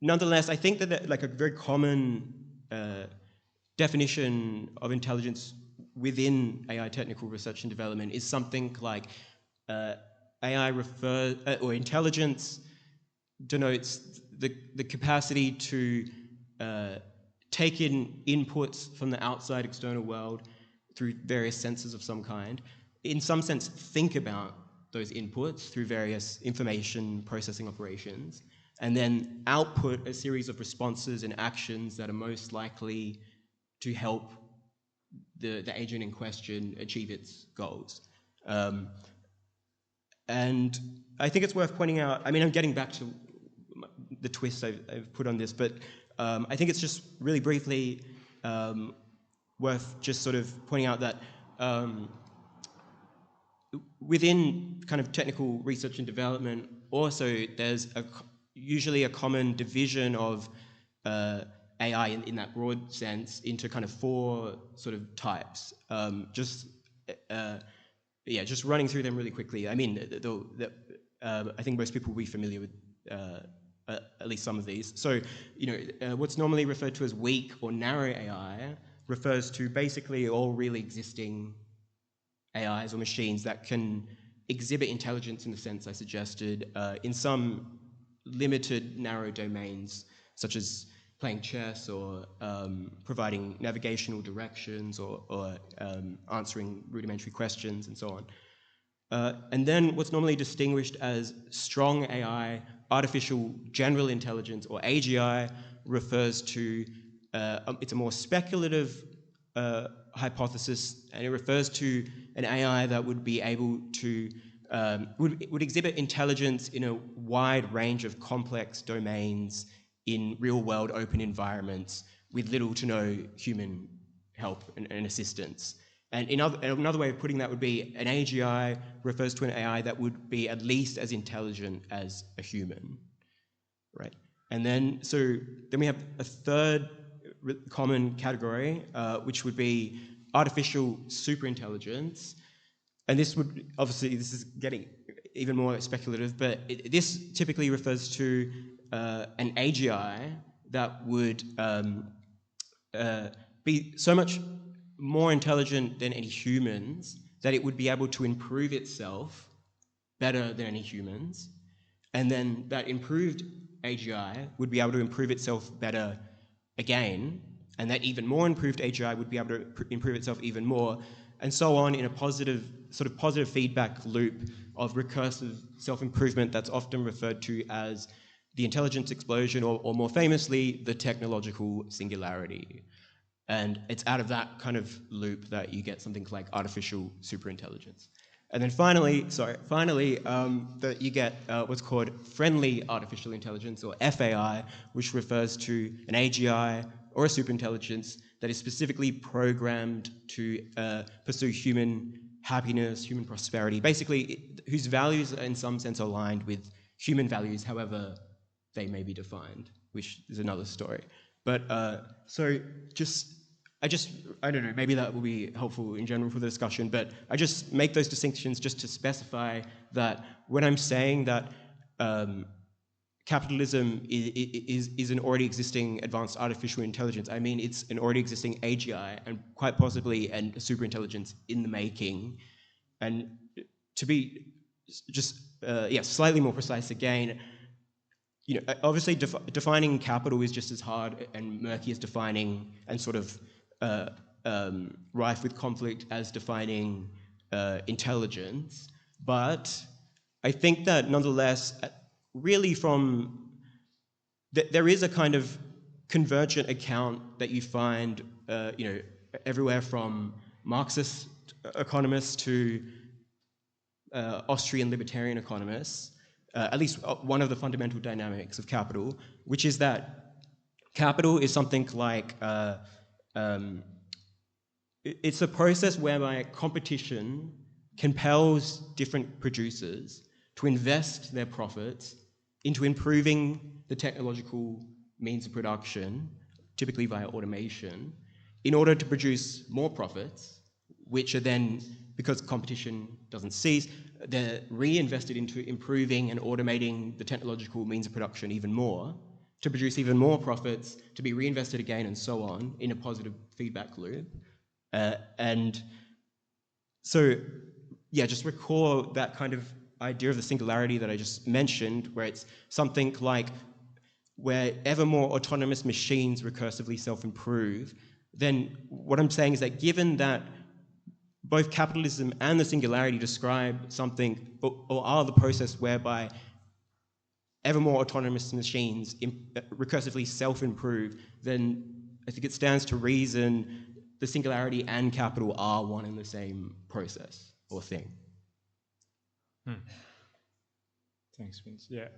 nonetheless, I think that like a very common definition of intelligence within AI technical research and development is something like AI or intelligence denotes the capacity to take in inputs from the outside external world through various senses of some kind, in some sense think about those inputs through various information processing operations, and then output a series of responses and actions that are most likely to help the agent in question achieve its goals. And I think it's worth pointing out, I mean, I'm getting back to the twist I've put on this, but I think it's just really briefly worth just sort of pointing out that within kind of technical research and development, also there's usually a common division of AI in that broad sense into kind of 4 sort of types. Just running through them really quickly. I mean, I think most people will be familiar with at least some of these. So, what's normally referred to as weak or narrow AI refers to basically all really existing AIs or machines that can exhibit intelligence in the sense I suggested in some limited narrow domains, such as playing chess or providing navigational directions or answering rudimentary questions and so on. And then what's normally distinguished as strong AI, artificial general intelligence, or AGI, refers to, it's a more speculative hypothesis, and it refers to an AI that would be able to, would exhibit intelligence in a wide range of complex domains in real-world open environments with little to no human help and assistance. And another way of putting that would be an AGI refers to an AI that would be at least as intelligent as a human, right? And then, then we have a third common category, which would be artificial superintelligence. And this would, obviously, this is getting even more speculative, but this typically refers to an AGI that would be so much more intelligent than any humans that it would be able to improve itself better than any humans, and then that improved AGI would be able to improve itself better again, and that even more improved AGI would be able to improve itself even more, and so on in a positive feedback loop of recursive self-improvement that's often referred to as the intelligence explosion, or more famously, the technological singularity. And it's out of that kind of loop that you get something like artificial superintelligence. And then finally, that you get what's called friendly artificial intelligence, or FAI, which refers to an AGI or a superintelligence that is specifically programmed to pursue human happiness, human prosperity, basically whose values are in some sense aligned with human values, however they may be defined, which is another story. But I don't know, maybe that will be helpful in general for the discussion, but I just make those distinctions just to specify that when I'm saying that capitalism is an already existing advanced artificial intelligence, I mean it's an already existing AGI and quite possibly a superintelligence in the making. And to be just slightly more precise again, obviously defining capital is just as hard and murky as defining and sort of rife with conflict as defining intelligence. But I think that nonetheless, really there is a kind of convergent account that you find everywhere from Marxist economists to Austrian libertarian economists, at least one of the fundamental dynamics of capital, which is that capital is something like, it's a process whereby competition compels different producers to invest their profits into improving the technological means of production, typically via automation, in order to produce more profits, which are then, because competition doesn't cease, they're reinvested into improving and automating the technological means of production even more, to produce even more profits, to be reinvested again, and so on, in a positive feedback loop. And so, yeah, just recall that kind of idea of the singularity that I just mentioned, where it's something like where ever more autonomous machines recursively self-improve, then what I'm saying is that given that both capitalism and the singularity describe something, or are the process whereby ever more autonomous machines recursively self-improve, then I think it stands to reason the singularity and capital are one and the same process or thing. Thanks, Vince. Yeah.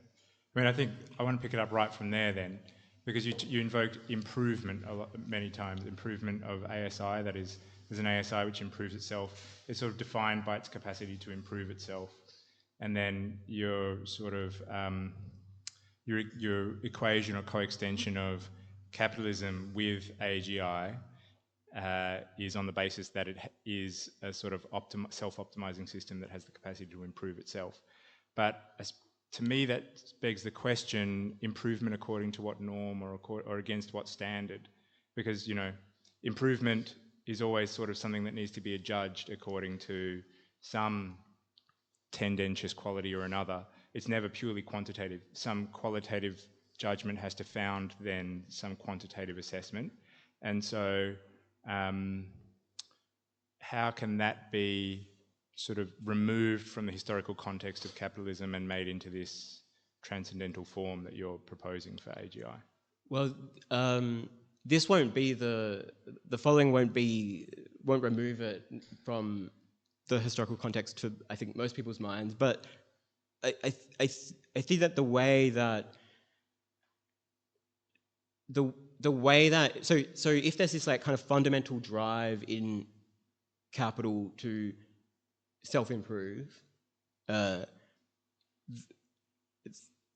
I mean, I think I want to pick it up right from there then, because you invoked improvement many times, improvement of ASI, that is, there's an ASI which improves itself. It's sort of defined by its capacity to improve itself. And then your sort of, your equation or coextension of capitalism with AGI is on the basis that it is a sort of self-optimizing system that has the capacity to improve itself. But to me, that begs the question, improvement according to what norm or against what standard? Because, you know, improvement is always sort of something that needs to be adjudged according to some tendentious quality or another. It's never purely quantitative. Some qualitative judgment has to found then some quantitative assessment. And so how can that be sort of removed from the historical context of capitalism and made into this transcendental form that you're proposing for AGI? Well, this won't be the following won't remove it from the historical context to, I think, most people's minds, but I think that the way that so if there's this like kind of fundamental drive in capital to self-improve,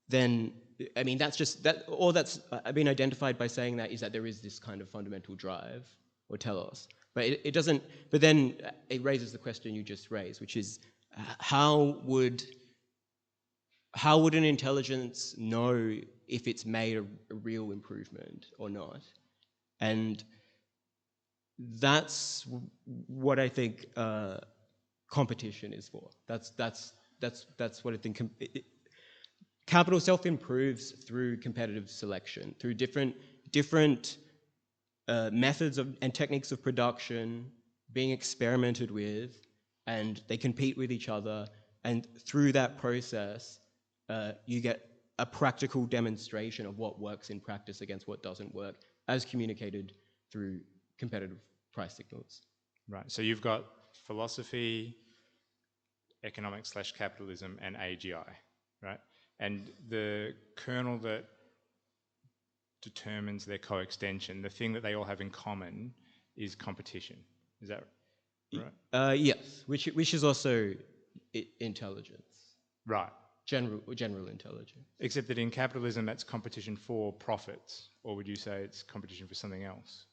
then I mean that's just that all that's been identified by saying that is that there is this kind of fundamental drive or telos, but it doesn't. But then it raises the question you just raised, which is how would an intelligence know if it's made a real improvement or not? And that's what I think competition is for. That's what I think. Capital self-improves through competitive selection, through different methods and techniques of production being experimented with, and they compete with each other. And through that process, you get a practical demonstration of what works in practice against what doesn't work, as communicated through competitive price signals. Right. So you've got philosophy, economics/capitalism, and AGI, right? And the kernel that determines their coextension, the thing that they all have in common, is competition. Is that right? Yes, which is also intelligence. Right. General intelligence. Except that in capitalism, that's competition for profits, or would you say it's competition for something else?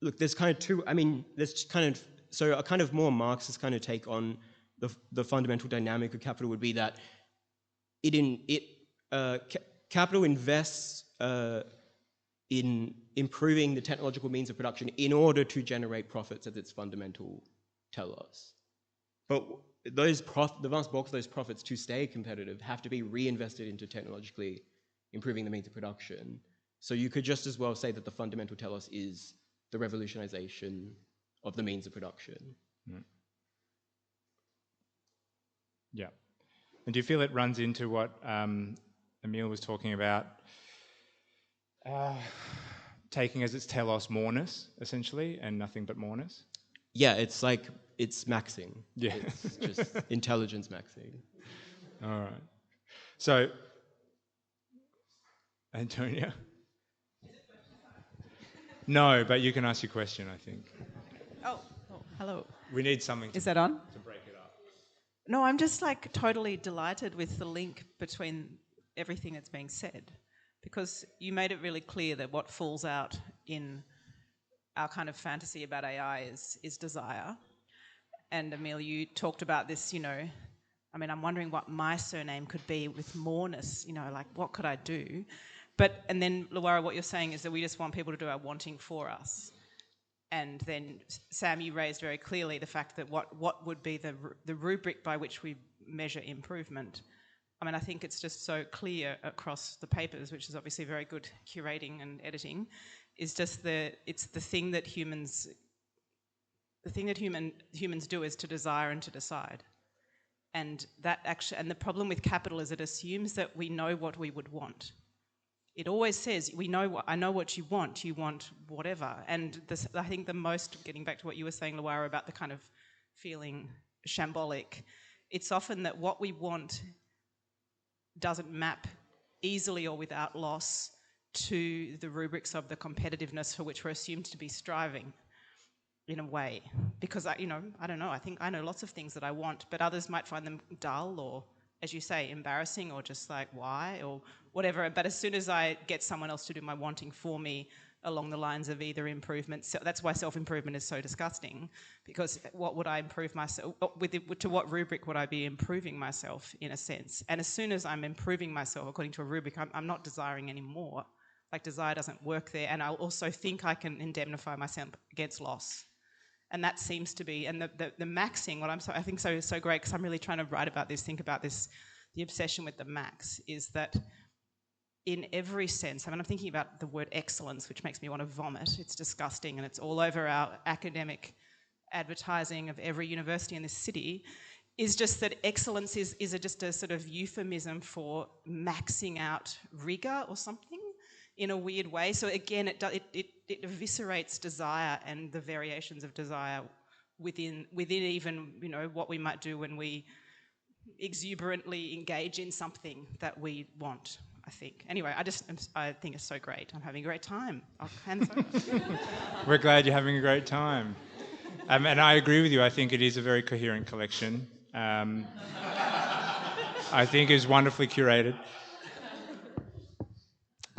Look, there's kind of two. I mean, there's kind of so a kind of more Marxist kind of take on the fundamental dynamic of capital would be that capital invests in improving the technological means of production in order to generate profits as its fundamental telos. But the vast bulk of those profits, to stay competitive, have to be reinvested into technologically improving the means of production. So you could just as well say that the fundamental telos is the revolutionization of the means of production. Mm. Yeah. And do you feel it runs into what Emile was talking about, taking as its telos moreness, essentially, and nothing but moreness? Yeah, it's maxing. Yeah. It's just intelligence maxing. All right. So, Antonia? No, but you can ask your question, I think. Oh, hello. We need something Is that on? To break it up. No, I'm just like totally delighted with the link between everything that's being said, because you made it really clear that what falls out in our kind of fantasy about AI is desire. And Emile, you talked about this, I mean, I'm wondering what my surname could be with moreness, like what could I do? And then, Luara, what you're saying is that we just want people to do our wanting for us. And then, Sam, you raised very clearly the fact that what would be the rubric by which we measure improvement. I mean, I think it's just so clear across the papers, which is obviously very good curating and editing, is just it's the thing that humans do is to desire and to decide. And that actually, and the problem with capital is it assumes that we know what we would want. It always says, I know what you want whatever. And I think the most, getting back to what you were saying, Luara, about the kind of feeling shambolic, it's often that what we want doesn't map easily or without loss to the rubrics of the competitiveness for which we're assumed to be striving, in a way. Because, I don't know, I think I know lots of things that I want, but others might find them dull or, as you say, embarrassing or just like, why, or whatever. But as soon as I get someone else to do my wanting for me along the lines of either improvement, so that's why self-improvement is so disgusting, because what would I improve myself, to what rubric would I be improving myself, in a sense? And as soon as I'm improving myself according to a rubric, I'm not desiring anymore. Like, desire doesn't work there, and I'll also think I can indemnify myself against loss. And that seems to be, and the maxing, I think so great, because I'm really trying to write about this, think about this, the obsession with the max is that in every sense, I mean, I'm thinking about the word excellence, which makes me want to vomit. It's disgusting, and it's all over our academic advertising of every university in this city, is just that excellence is just a sort of euphemism for maxing out rigour or something in a weird way. So again, it eviscerates desire and the variations of desire within even, what we might do when we exuberantly engage in something that we want, I think. Anyway, I think it's so great. I'm having a great time. I'll hand this over. We're glad you're having a great time. And I agree with you. I think it is a very coherent collection. I think it's wonderfully curated.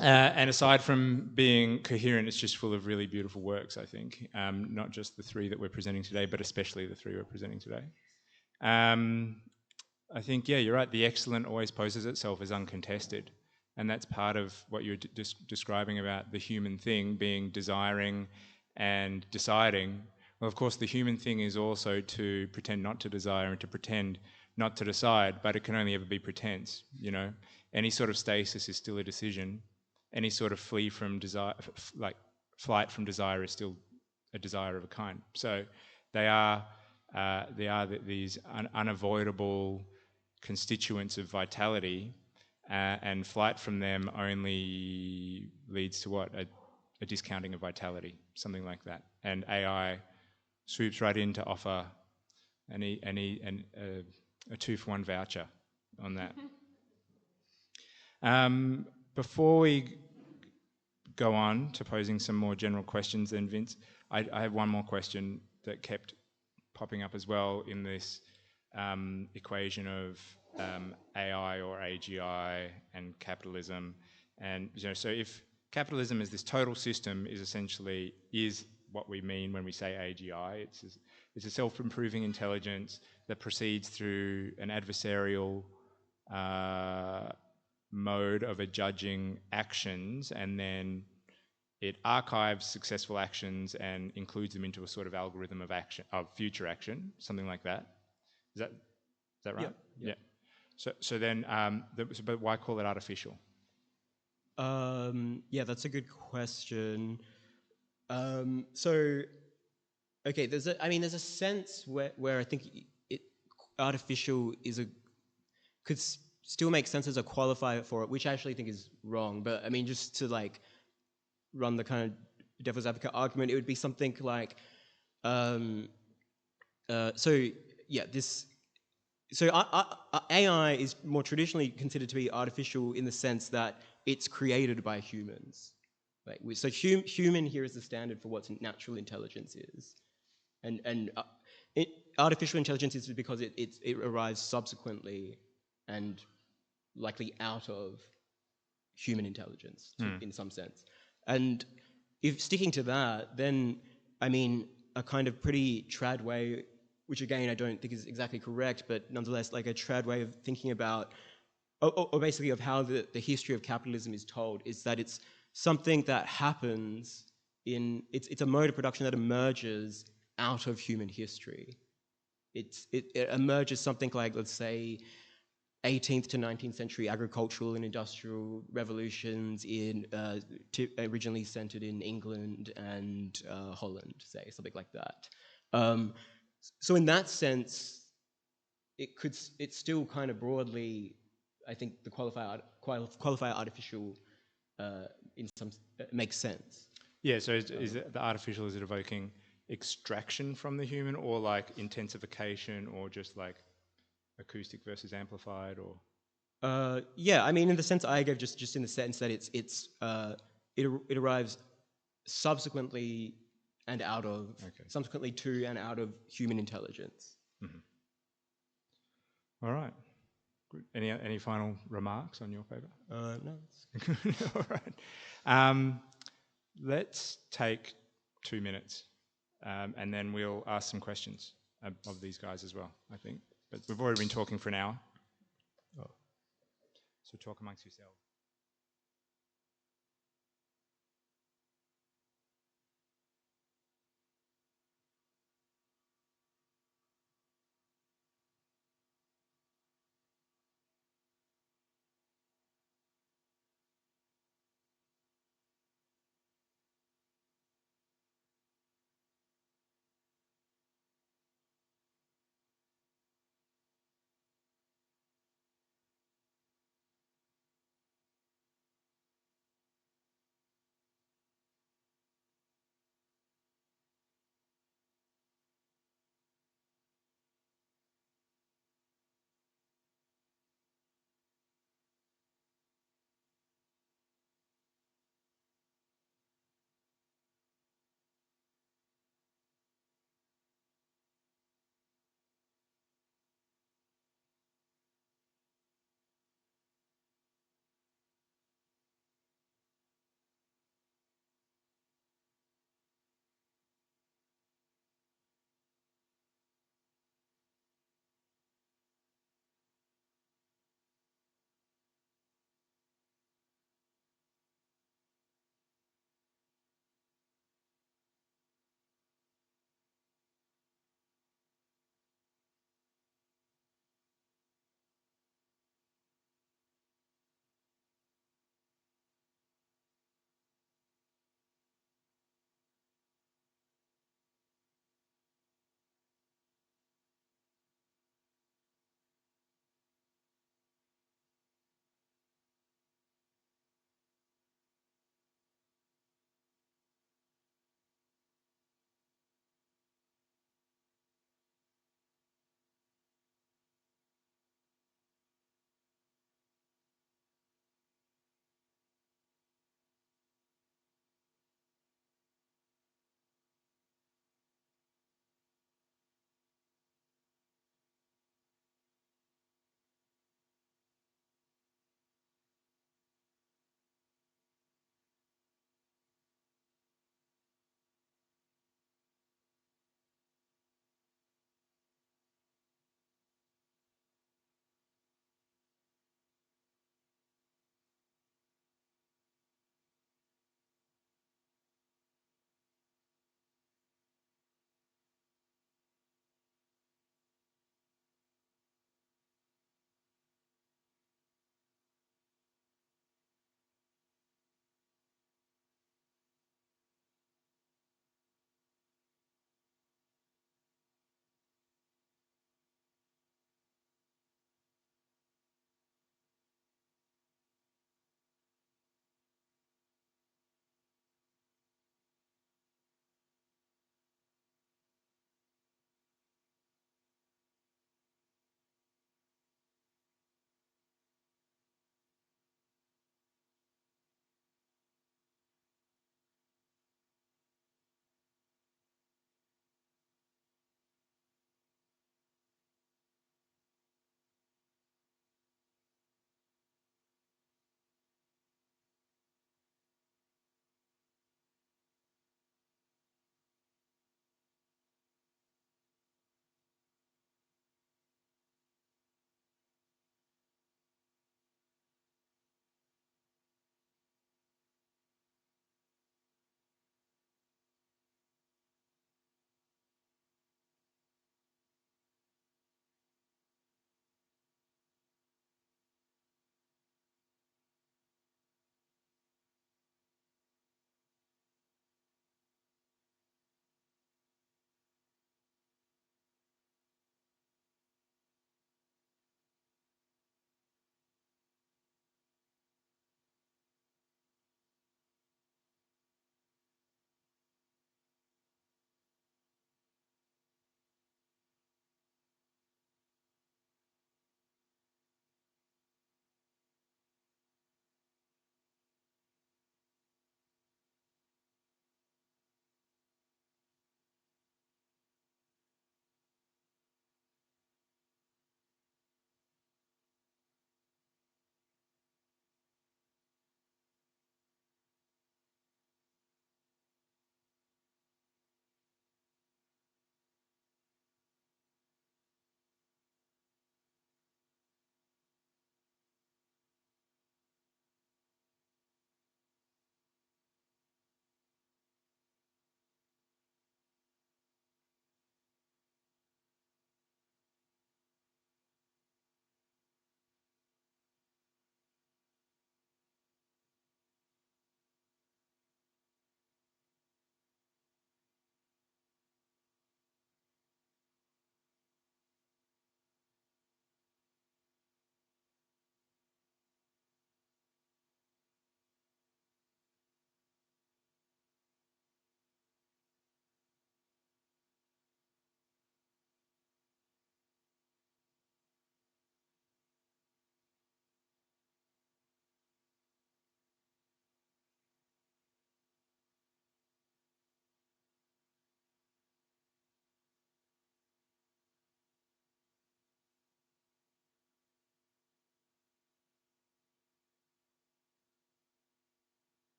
And aside from being coherent, it's just full of really beautiful works, I think. Not just the three that we're presenting today, but especially the three we're presenting today. I think, yeah, you're right. The excellent always poses itself as uncontested. And that's part of what you're describing about the human thing being desiring and deciding. Well, of course, the human thing is also to pretend not to desire and to pretend not to decide, but it can only ever be pretense, Any sort of stasis is still a decision. Any sort of flight from desire is still a desire of a kind. So they are these unavoidable constituents of vitality, and flight from them only leads to what? A discounting of vitality, something like that. And AI swoops right in to offer a 2-for-1 voucher on that. Before we go on to posing some more general questions, then Vince, I have one more question that kept popping up as well in this equation of AI or AGI and capitalism. And so if capitalism as this total system is what we mean when we say AGI, it's a self-improving intelligence that proceeds through an adversarial mode of adjudging actions, and then it archives successful actions and includes them into a sort of algorithm of future action, something like that. Is that right? Yeah. So then, but why call it artificial? Yeah, that's a good question. Okay, there's a sense where I think artificial could still make sense as a qualifier for it, which I actually think is wrong. But I mean, just to run the kind of devil's advocate argument, it would be something like, AI is more traditionally considered to be artificial in the sense that it's created by humans. So human here is the standard for what natural intelligence is, and artificial intelligence is because it arrives subsequently and likely out of human intelligence in some sense. And if sticking to that, then I mean, a kind of pretty trad way, which again I don't think is exactly correct, but nonetheless like a trad way of thinking about, or basically of how the history of capitalism is told, is that it's something that happens it's a mode of production that emerges out of human history. It emerges something like, let's say, 18th to 19th century agricultural and industrial revolutions originally centered in England and Holland, say, something like that. So in that sense, it's still kind of broadly, I think the qualifier artificial in some makes sense. Yeah, so is it the artificial, is it evoking extraction from the human, or like intensification, or just like acoustic versus amplified, or? Yeah, I mean, in the sense I gave, just in the sense that it arrives subsequently and out of, subsequently to and out of human intelligence. All right. Good. Any final remarks on your paper? No. All right. Let's take 2 minutes, and then we'll ask some questions of these guys as well, I think. But we've already been talking for an hour. So talk amongst yourselves.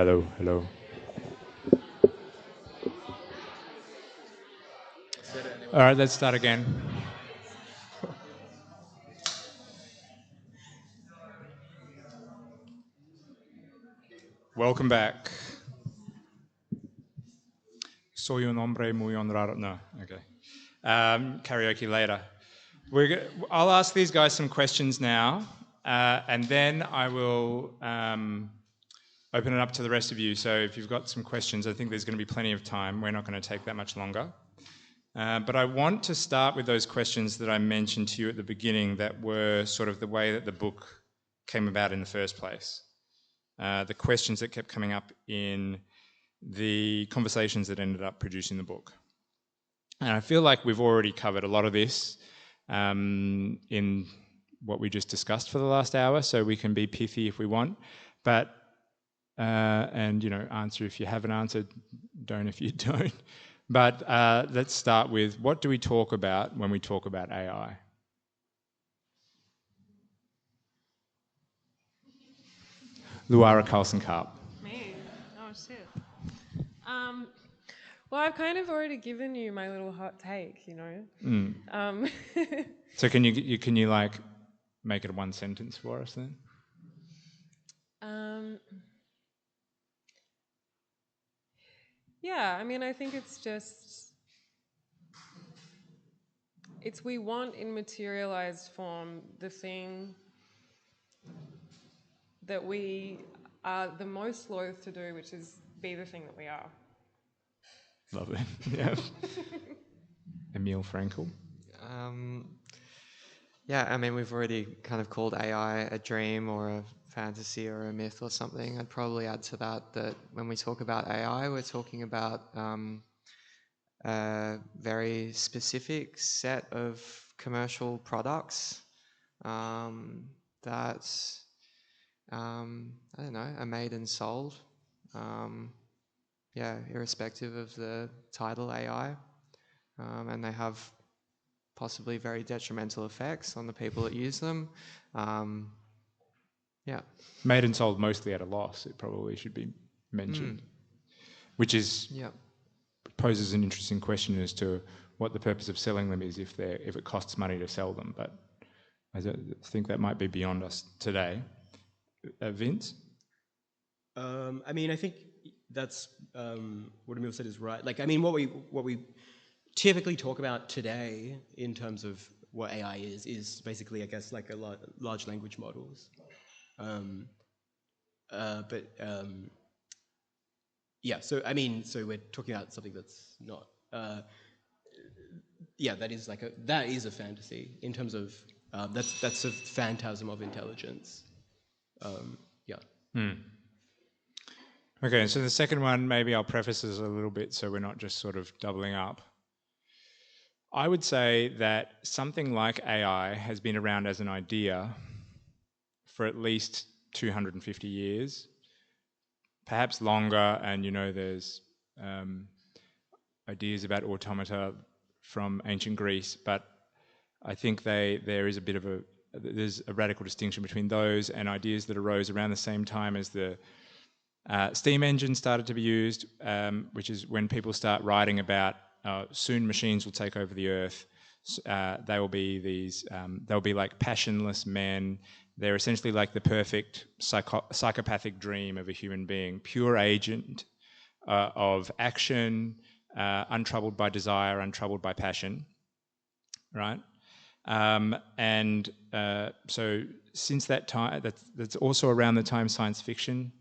Hello, hello. All right, let's start again. Welcome back. Soy un hombre muy honrado. No, okay. Karaoke later. I'll ask these guys some questions now, and then I will open it up to the rest of you. So if you've got some questions, I think there's going to be plenty of time. We're not going to take that much longer. But I want to start with those questions that I mentioned to you at the beginning that were sort of the way that the book came about in the first place. The questions that kept coming up in the conversations that ended up producing the book. And I feel like we've already covered a lot of this in what we just discussed for the last hour, so we can be pithy if we want, but and answer if you haven't answered, don't if you don't. But let's start with, what do we talk about when we talk about AI? Luara Karlson-Carp. Me? Oh, shit. Well, I've kind of already given you my little hot take, So can you like make it a one sentence for us then? Yeah, I mean, I think we want in materialized form the thing that we are the most loath to do, which is be the thing that we are. Lovely. Yeah. Emile, Frankel. Yeah, I mean, we've already kind of called AI a dream or a fantasy or a myth or something. I'd probably add to that when we talk about AI, we're talking about a very specific set of commercial products that, I don't know, are made and sold. Irrespective of the title AI. And they have possibly very detrimental effects on the people that use them. Made and sold mostly at a loss, it probably should be mentioned. Which poses an interesting question as to what the purpose of selling them is if it costs money to sell them. But I think that might be beyond us today. Vince? I mean, I think that's what Emile said is right. Like, I mean, what we typically talk about today in terms of what AI is basically, I guess, like large language models. So I mean, so we're talking about something that's not. That is a fantasy in terms of that's a phantasm of intelligence. Okay, so the second one, maybe I'll preface this a little bit so we're not just sort of doubling up. I would say that something like AI has been around as an idea for at least 250 years, perhaps longer, and there's ideas about automata from ancient Greece, but I think there's a radical distinction between those and ideas that arose around the same time as the steam engine started to be used, which is when people start writing about soon machines will take over the earth. They will be they'll be like passionless men. They're essentially like the perfect psychopathic dream of a human being, pure agent of action, untroubled by desire, untroubled by passion, right? So since that time, that's also around the time science fiction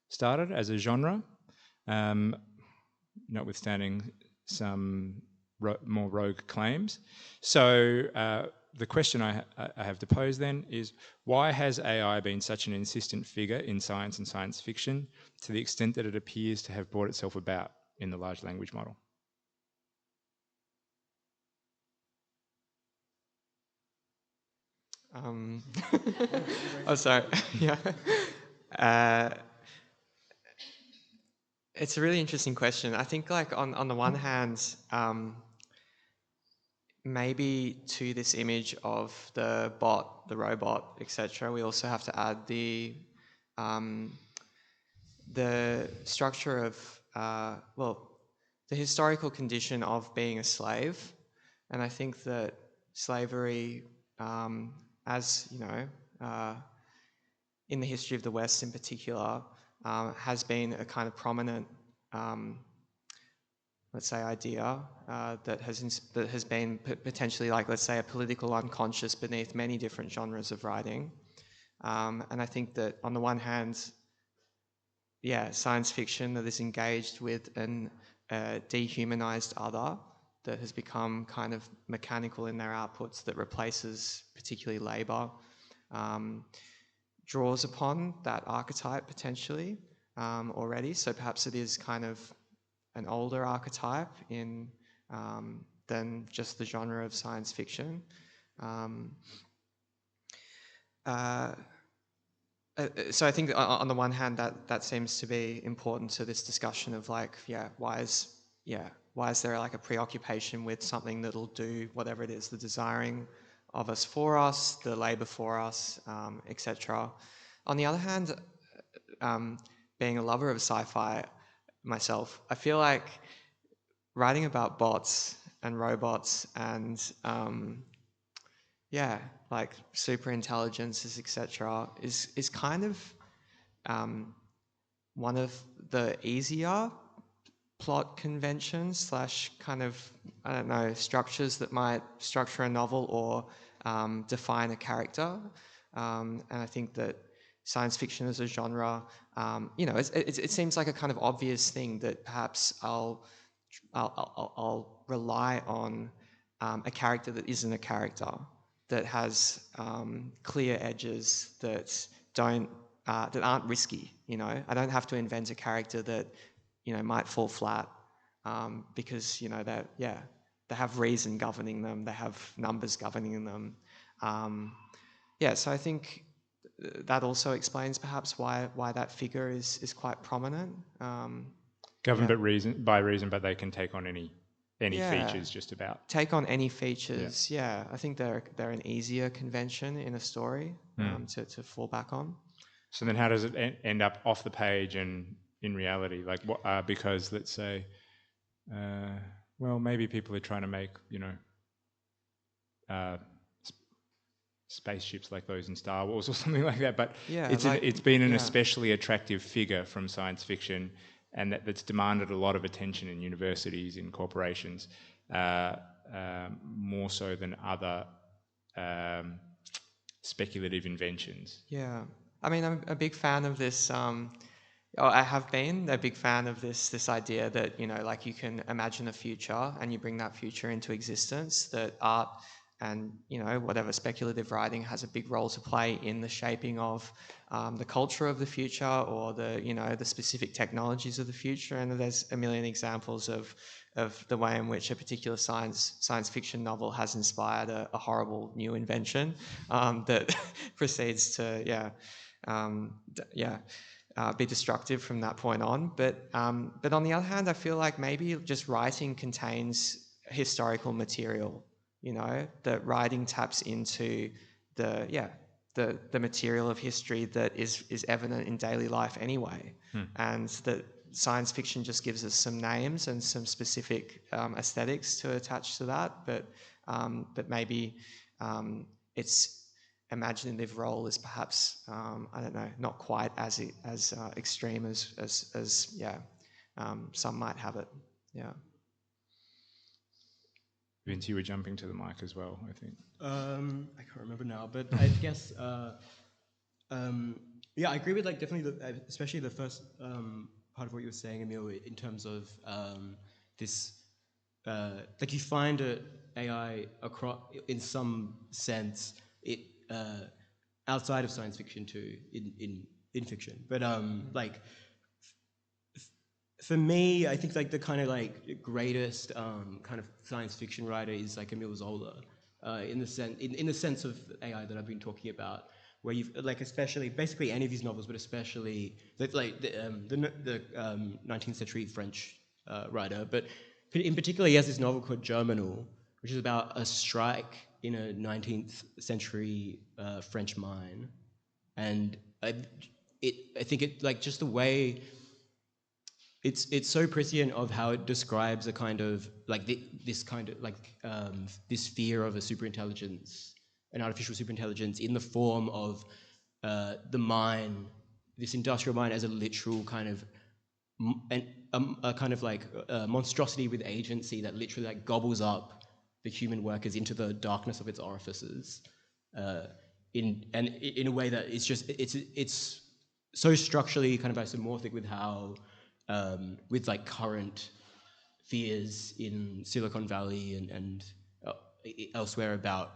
started as a genre, notwithstanding some more rogue claims. So the question I have to pose then is, why has AI been such an insistent figure in science and science fiction to the extent that it appears to have brought itself about in the large language model? Oh, sorry. Yeah. It's a really interesting question. I think, like, on the one hand, maybe to this image of the bot, the robot, etc., we also have to add the the structure of, the historical condition of being a slave. And I think that slavery, as you know, in the history of the West in particular, has been a kind of prominent, let's say, idea that has been potentially, like, let's say, a political unconscious beneath many different genres of writing. And I think that on the one hand, science fiction that is engaged with an dehumanized other that has become kind of mechanical in their outputs, that replaces particularly labor, draws upon that archetype potentially already. So perhaps it is kind of an older archetype than just the genre of science fiction. So I think on the one hand that seems to be important to this discussion of, like, why is there like a preoccupation with something that'll do whatever it is, the desiring of us for us, the labor for us, etc. On the other hand, being a lover of sci-fi myself, I feel like writing about bots and robots and like super intelligences, etc., is kind of one of the easier plot conventions / kind of, I don't know, structures that might structure a novel or define a character. And I think that science fiction as a genre, it seems like a kind of obvious thing that perhaps I'll rely on a character that isn't a character, that has clear edges that aren't risky. I don't have to invent a character that might fall flat because they have reason governing them, they have numbers governing them. So I think that also explains perhaps why that figure is quite prominent. Governed by reason, but they can take on any features just about. Take on any features, I think they're an easier convention in a story to fall back on. So then how does it end up off the page and in reality? Like, what? Because let's say, maybe people are trying to make, spaceships like those in Star Wars or something like that, but it's been an especially attractive figure from science fiction, and that's demanded a lot of attention in universities, in corporations, more so than other speculative inventions. Yeah, I mean, I'm a big fan of this. I have been a big fan of this idea that, like, you can imagine a future and you bring that future into existence, that art and, whatever speculative writing has a big role to play in the shaping of the culture of the future, or the specific technologies of the future. And there's a million examples of the way in which a particular science fiction novel has inspired a horrible new invention that proceeds to be destructive from that point on. But on the other hand, I feel like maybe just writing contains historical material. That writing taps into the material of history that is evident in daily life anyway, and that science fiction just gives us some names and some specific aesthetics to attach to that, but maybe its imaginative role is perhaps I don't know, not quite as extreme as some might have it. Vince, you were jumping to the mic as well, I think. I can't remember now, but I guess I agree with, like, definitely especially the first part of what you were saying, Emile, in terms of this like, you find AI across, in some sense, it outside of science fiction too, in fiction, but like, for me, I think, like, the kind of, like, greatest kind of science fiction writer is, like, Emile Zola, in the sense of AI that I've been talking about, where you've, like, especially basically any of his novels, but especially the 19th century French writer, but in particular he has this novel called Germinal, which is about a strike in a 19th century French mine, and I think it, like, just the way it's so prescient of how it describes a kind of like this kind of like this fear of a superintelligence, an artificial superintelligence in the form of the mind, this industrial mind as a literal kind of a kind of like monstrosity with agency that literally like gobbles up the human workers into the darkness of its orifices, in a way that is just it's so structurally kind of isomorphic with how with like current fears in Silicon Valley and elsewhere about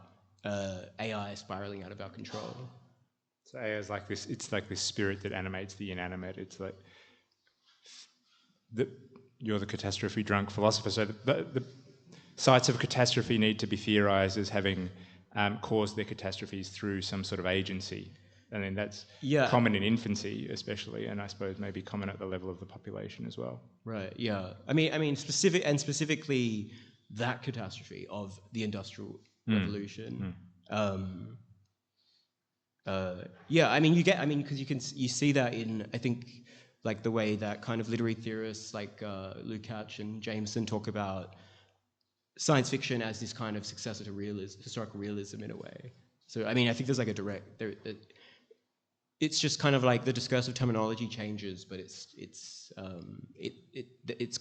AI spiraling out of our control. So AI is like this. It's like this spirit that animates the inanimate. It's like you're the catastrophe drunk philosopher. So the sites of catastrophe need to be theorized as having caused their catastrophes through some sort of agency. I mean, that's common in infancy, especially, and I suppose maybe common at the level of the population as well. Right. Yeah. I mean, specifically that catastrophe of the Industrial Revolution. Yeah. I mean, because you see that in, I think, like the way that kind of literary theorists like Lukács and Jameson talk about science fiction as this kind of successor to historical realism in a way. So I mean, I think there's like a direct it's just kind of like the discursive terminology changes, but it's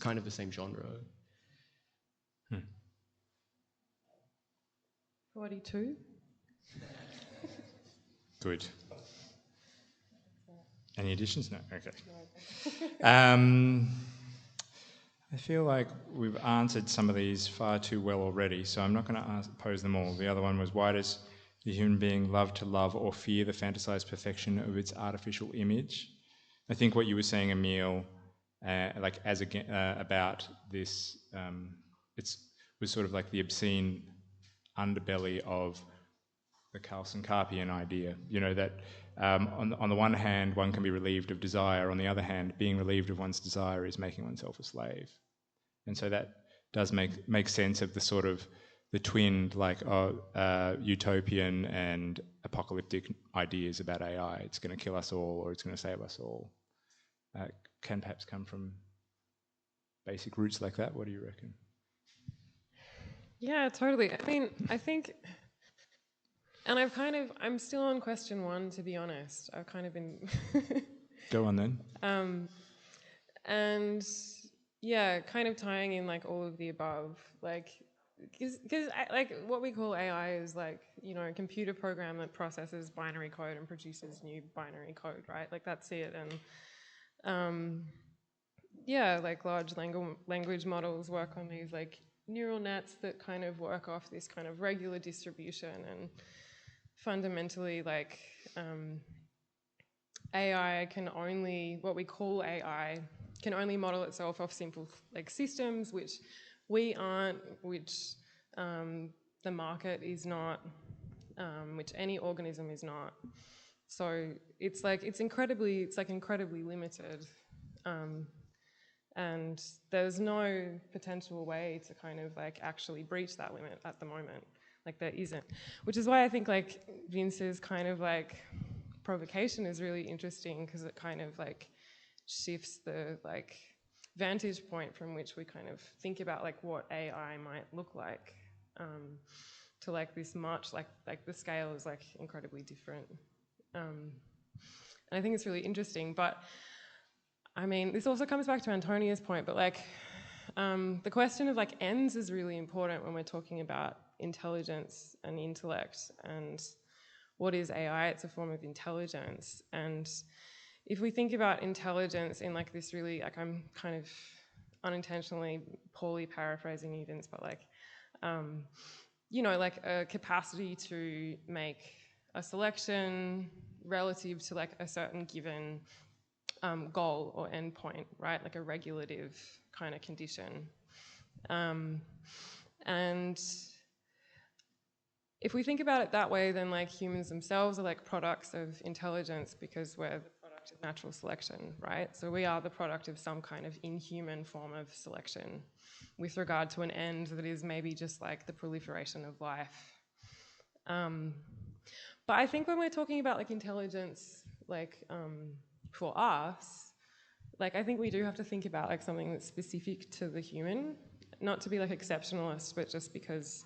kind of the same genre. 42. Good. Any additions? No. Okay. I feel like we've answered some of these far too well already, so I'm not going to pose them all. The other one was, why does the human being love to love or fear the fantasized perfection of its artificial image? I think what you were saying, Emile, about this, was sort of like the obscene underbelly of the Karlson-Carpian idea. You know, that on the one hand, one can be relieved of desire. On the other hand, being relieved of one's desire is making oneself a slave. And so that does make sense of the sort of the twinned, like, utopian and apocalyptic ideas about AI. It's going to kill us all, or it's going to save us all. Can perhaps come from basic roots like that. What do you reckon? Yeah, totally. I mean, I think, and I'm still on question one, to be honest. I've kind of been... Go on then. And yeah, kind of tying in like all of the above, like, because like what we call AI is like, you know, a computer program that processes binary code and produces new binary code, right? Like that's it. And yeah, like large language models work on these like neural nets that kind of work off this kind of regular distribution, and fundamentally like AI can only, what we call AI, can only model itself off simple like systems, which we aren't, which the market is not, which any organism is not. So it's incredibly limited, and there's no potential way to kind of like actually breach that limit at the moment. Like there isn't, which is why I think like Vince's kind of like provocation is really interesting, because it kind of like shifts the like vantage point from which we kind of think about like what AI might look like, to like this much like the scale is like incredibly different, and I think it's really interesting. But I mean, this also comes back to Antonia's point, but like the question of like ends is really important when we're talking about intelligence and intellect. And what is AI? It's a form of intelligence. And if we think about intelligence in like this really, like I'm kind of unintentionally poorly paraphrasing you, Vince, but like, you know, like a capacity to make a selection relative to like a certain given goal or endpoint, right? Like a regulative kind of condition. And if we think about it that way, then like humans themselves are like products of intelligence, because we're the product of natural selection, right? So we are the product of some kind of inhuman form of selection with regard to an end that is maybe just like the proliferation of life. But I think when we're talking about like intelligence, like for us, like, I think we do have to think about like something that's specific to the human, not to be like exceptionalist, but just because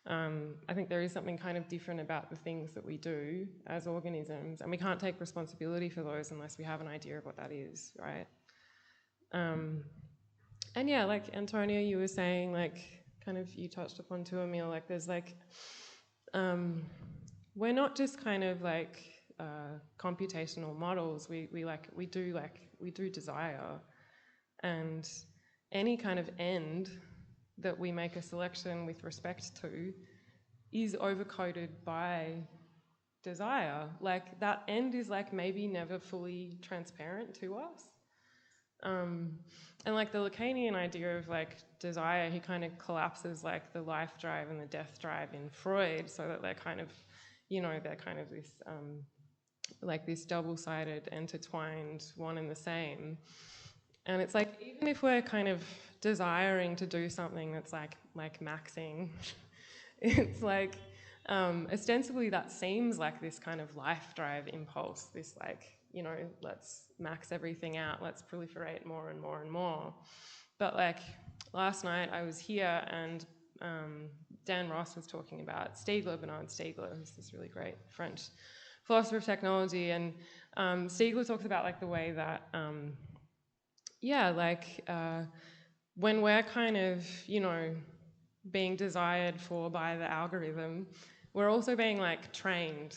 I think there is something kind of different about the things that we do as organisms, and we can't take responsibility for those unless we have an idea of what that is, right? And yeah, like Antonia, you were saying, like, kind of, you touched upon too, Emile, like there's like, we're not just kind of like computational models. We do desire, and any kind of end that we make a selection with respect to is overcoded by desire. Like, that end is like maybe never fully transparent to us. And like the Lacanian idea of like desire, he kind of collapses like the life drive and the death drive in Freud, so that they're kind of, you know, they're kind of this like this double-sided, intertwined, one and the same. And it's like, even if we're kind of desiring to do something that's like maxing, it's like ostensibly that seems like this kind of life drive impulse, this like, you know, let's max everything out, let's proliferate more and more and more. But like last night I was here and Dan Ross was talking about Bernard Stiegler, who's this really great French philosopher of technology, and Stiegler talks about like the way that when we're kind of, you know, being desired for by the algorithm, we're also being like trained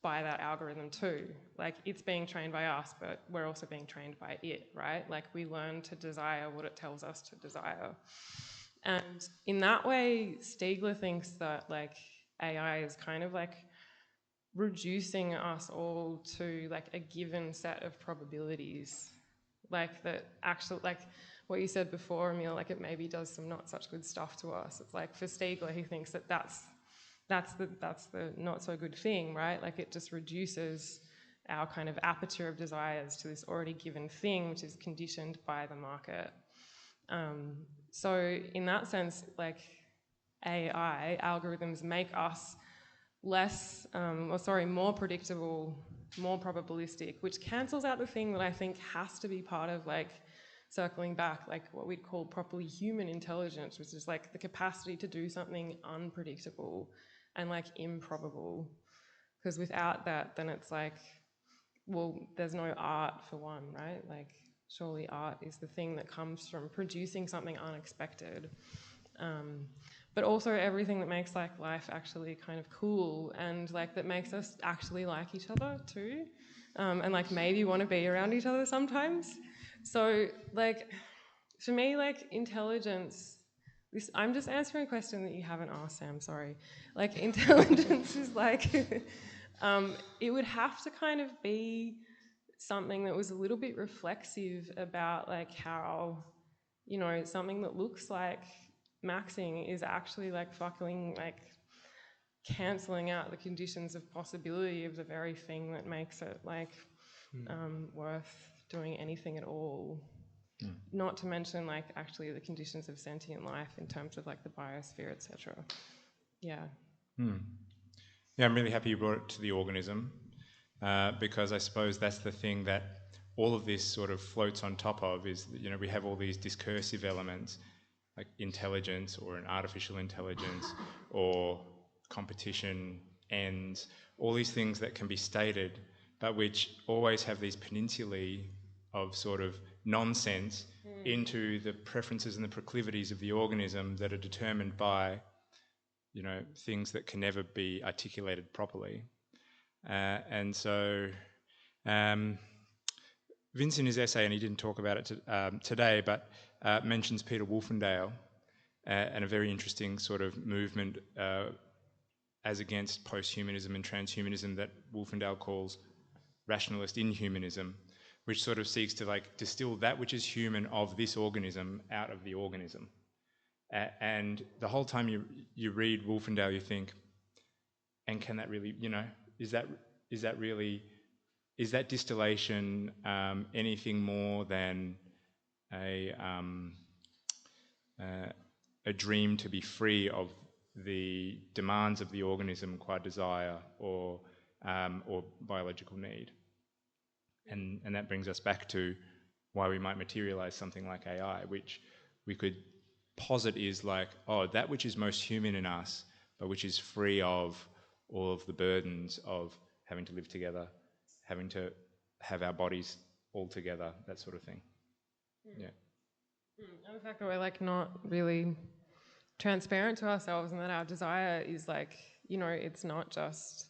by that algorithm too. Like, it's being trained by us, but we're also being trained by it, right? Like, we learn to desire what it tells us to desire. And in that way, Stiegler thinks that like AI is kind of like reducing us all to like a given set of probabilities. Like, that actual, like what you said before, Emile, like it maybe does some not such good stuff to us. It's like, for Stiegler, he thinks that that's the not so good thing, right? Like, it just reduces our kind of aperture of desires to this already given thing, which is conditioned by the market. So in that sense, like AI algorithms make us more predictable, more probabilistic, which cancels out the thing that I think has to be part of, like, circling back, like what we'd call properly human intelligence, which is like the capacity to do something unpredictable and like improbable. Because without that, then it's like, well, there's no art for one, right? Like, surely art is the thing that comes from producing something unexpected. But also everything that makes like life actually kind of cool, and like that makes us actually like each other too, and like maybe want to be around each other sometimes. So like, for me, like intelligence, I'm just answering a question that you haven't asked, Sam, sorry. Like, intelligence is like, it would have to kind of be something that was a little bit reflexive about like how, you know, something that looks like maxing is actually like fucking like cancelling out the conditions of possibility of the very thing that makes it like worth doing anything at all. Not to mention like actually the conditions of sentient life in terms of like the biosphere, etc. Yeah. Yeah, I'm really happy you brought it to the organism, because I suppose that's the thing that all of this sort of floats on top of, is that, you know, we have all these discursive elements like intelligence or an artificial intelligence or competition, ends, all these things that can be stated, but which always have these peninsulae of sort of nonsense into the preferences and the proclivities of the organism that are determined by, you know, things that can never be articulated properly. And so Vincent, in his essay, and he didn't talk about it today, but mentions Peter Wolfendale and a very interesting sort of movement as against post-humanism and transhumanism that Wolfendale calls rationalist inhumanism, which sort of seeks to like distill that which is human of this organism out of the organism. And the whole time you read Wolfendale, you think, and can that really, you know, is that distillation anything more than a dream to be free of the demands of the organism qua desire or biological need? And that brings us back to why we might materialize something like AI, which we could posit is like, oh, that which is most human in us, but which is free of all of the burdens of having to live together, having to have our bodies all together, that sort of thing. Yeah. And the fact that we're like not really transparent to ourselves, and that our desire is like, you know, it's not just,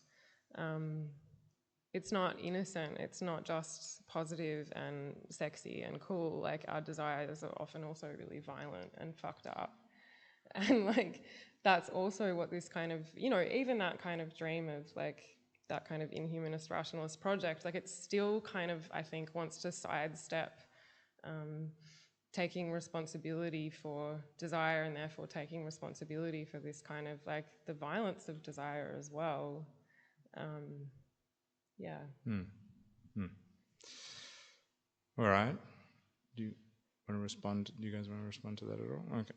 it's not innocent, it's not just positive and sexy and cool. Like, our desires are often also really violent and fucked up. And like, that's also what this kind of, you know, even that kind of dream of like that kind of inhumanist rationalist project, like, it still kind of, I think, wants to sidestep taking responsibility for desire, and therefore taking responsibility for this kind of like the violence of desire as well. Yeah. All right. Do you want to respond? Do you guys want to respond to that at all? Okay.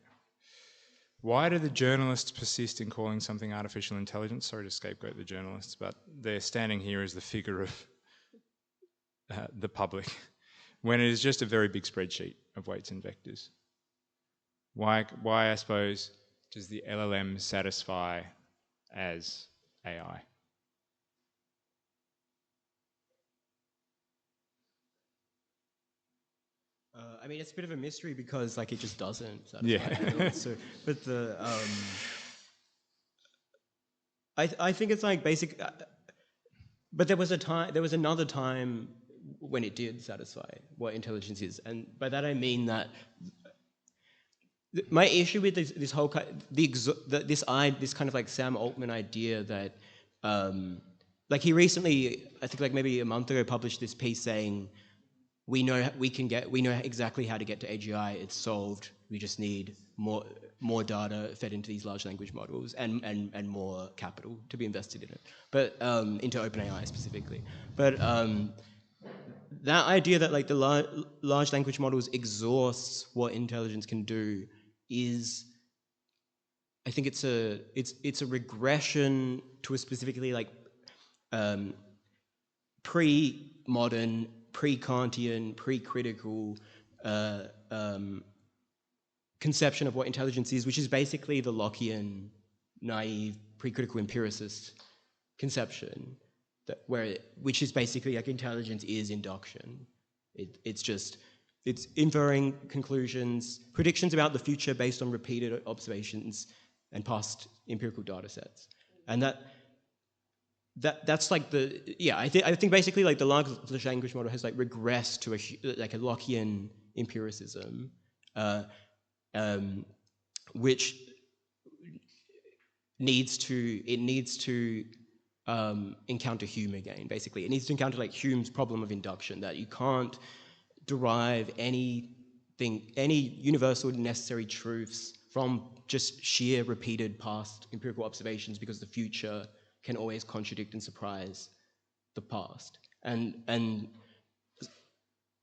Why do the journalists persist in calling something artificial intelligence? Sorry to scapegoat the journalists, but they're standing here as the figure of the public, when it is just a very big spreadsheet of weights and vectors. Why, I suppose, does the LLM satisfy as AI? I mean, it's a bit of a mystery because, like, it just doesn't satisfy. Yeah. So, but the I think it's like basic. But there was another time when it did satisfy what intelligence is, and by that I mean that my issue with this whole this kind of like Sam Altman idea that like he recently, I think like maybe a month ago, published this piece saying we know exactly how to get to AGI. It's solved. We just need more data fed into these large language models and more capital to be invested in it, but into OpenAI specifically. But that idea that like the large language models exhausts what intelligence can do is, I think it's a regression to a specifically like pre-modern, pre-Kantian, pre-critical conception of what intelligence is, which is basically the Lockean, naive, pre-critical empiricist conception, which is basically like intelligence is induction. It's inferring conclusions, predictions about the future based on repeated observations and past empirical data sets, and that's like I think basically like the large language model has like regressed to a Lockean empiricism, which needs to encounter Hume again. Basically, it needs to encounter like Hume's problem of induction, that you can't derive any universal necessary truths from just sheer repeated past empirical observations, because the future can always contradict and surprise the past, and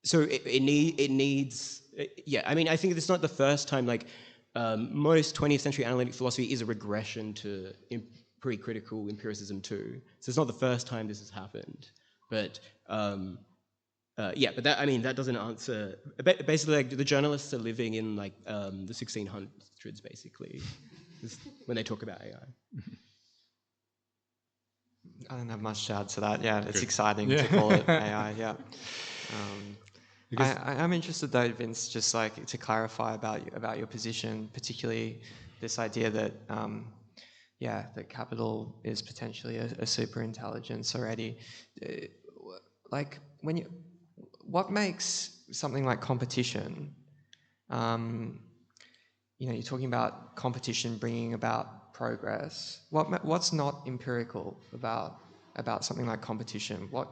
so it needs. I mean, I think it's not the first time. Like most 20th century analytic philosophy is a regression to pre-critical empiricism too. So it's not the first time this has happened, but but that, I mean, that doesn't answer. Basically, like the journalists are living in like the 1600s, basically, when they talk about AI. I don't have much to add to that. Yeah, it's Good. exciting to call it AI. Yeah. I'm interested though, Vince, just like to clarify about your position, particularly this idea that that capital is potentially a super intelligence already. Like what makes something like competition? You're talking about competition bringing about progress. What's not empirical about something like competition? What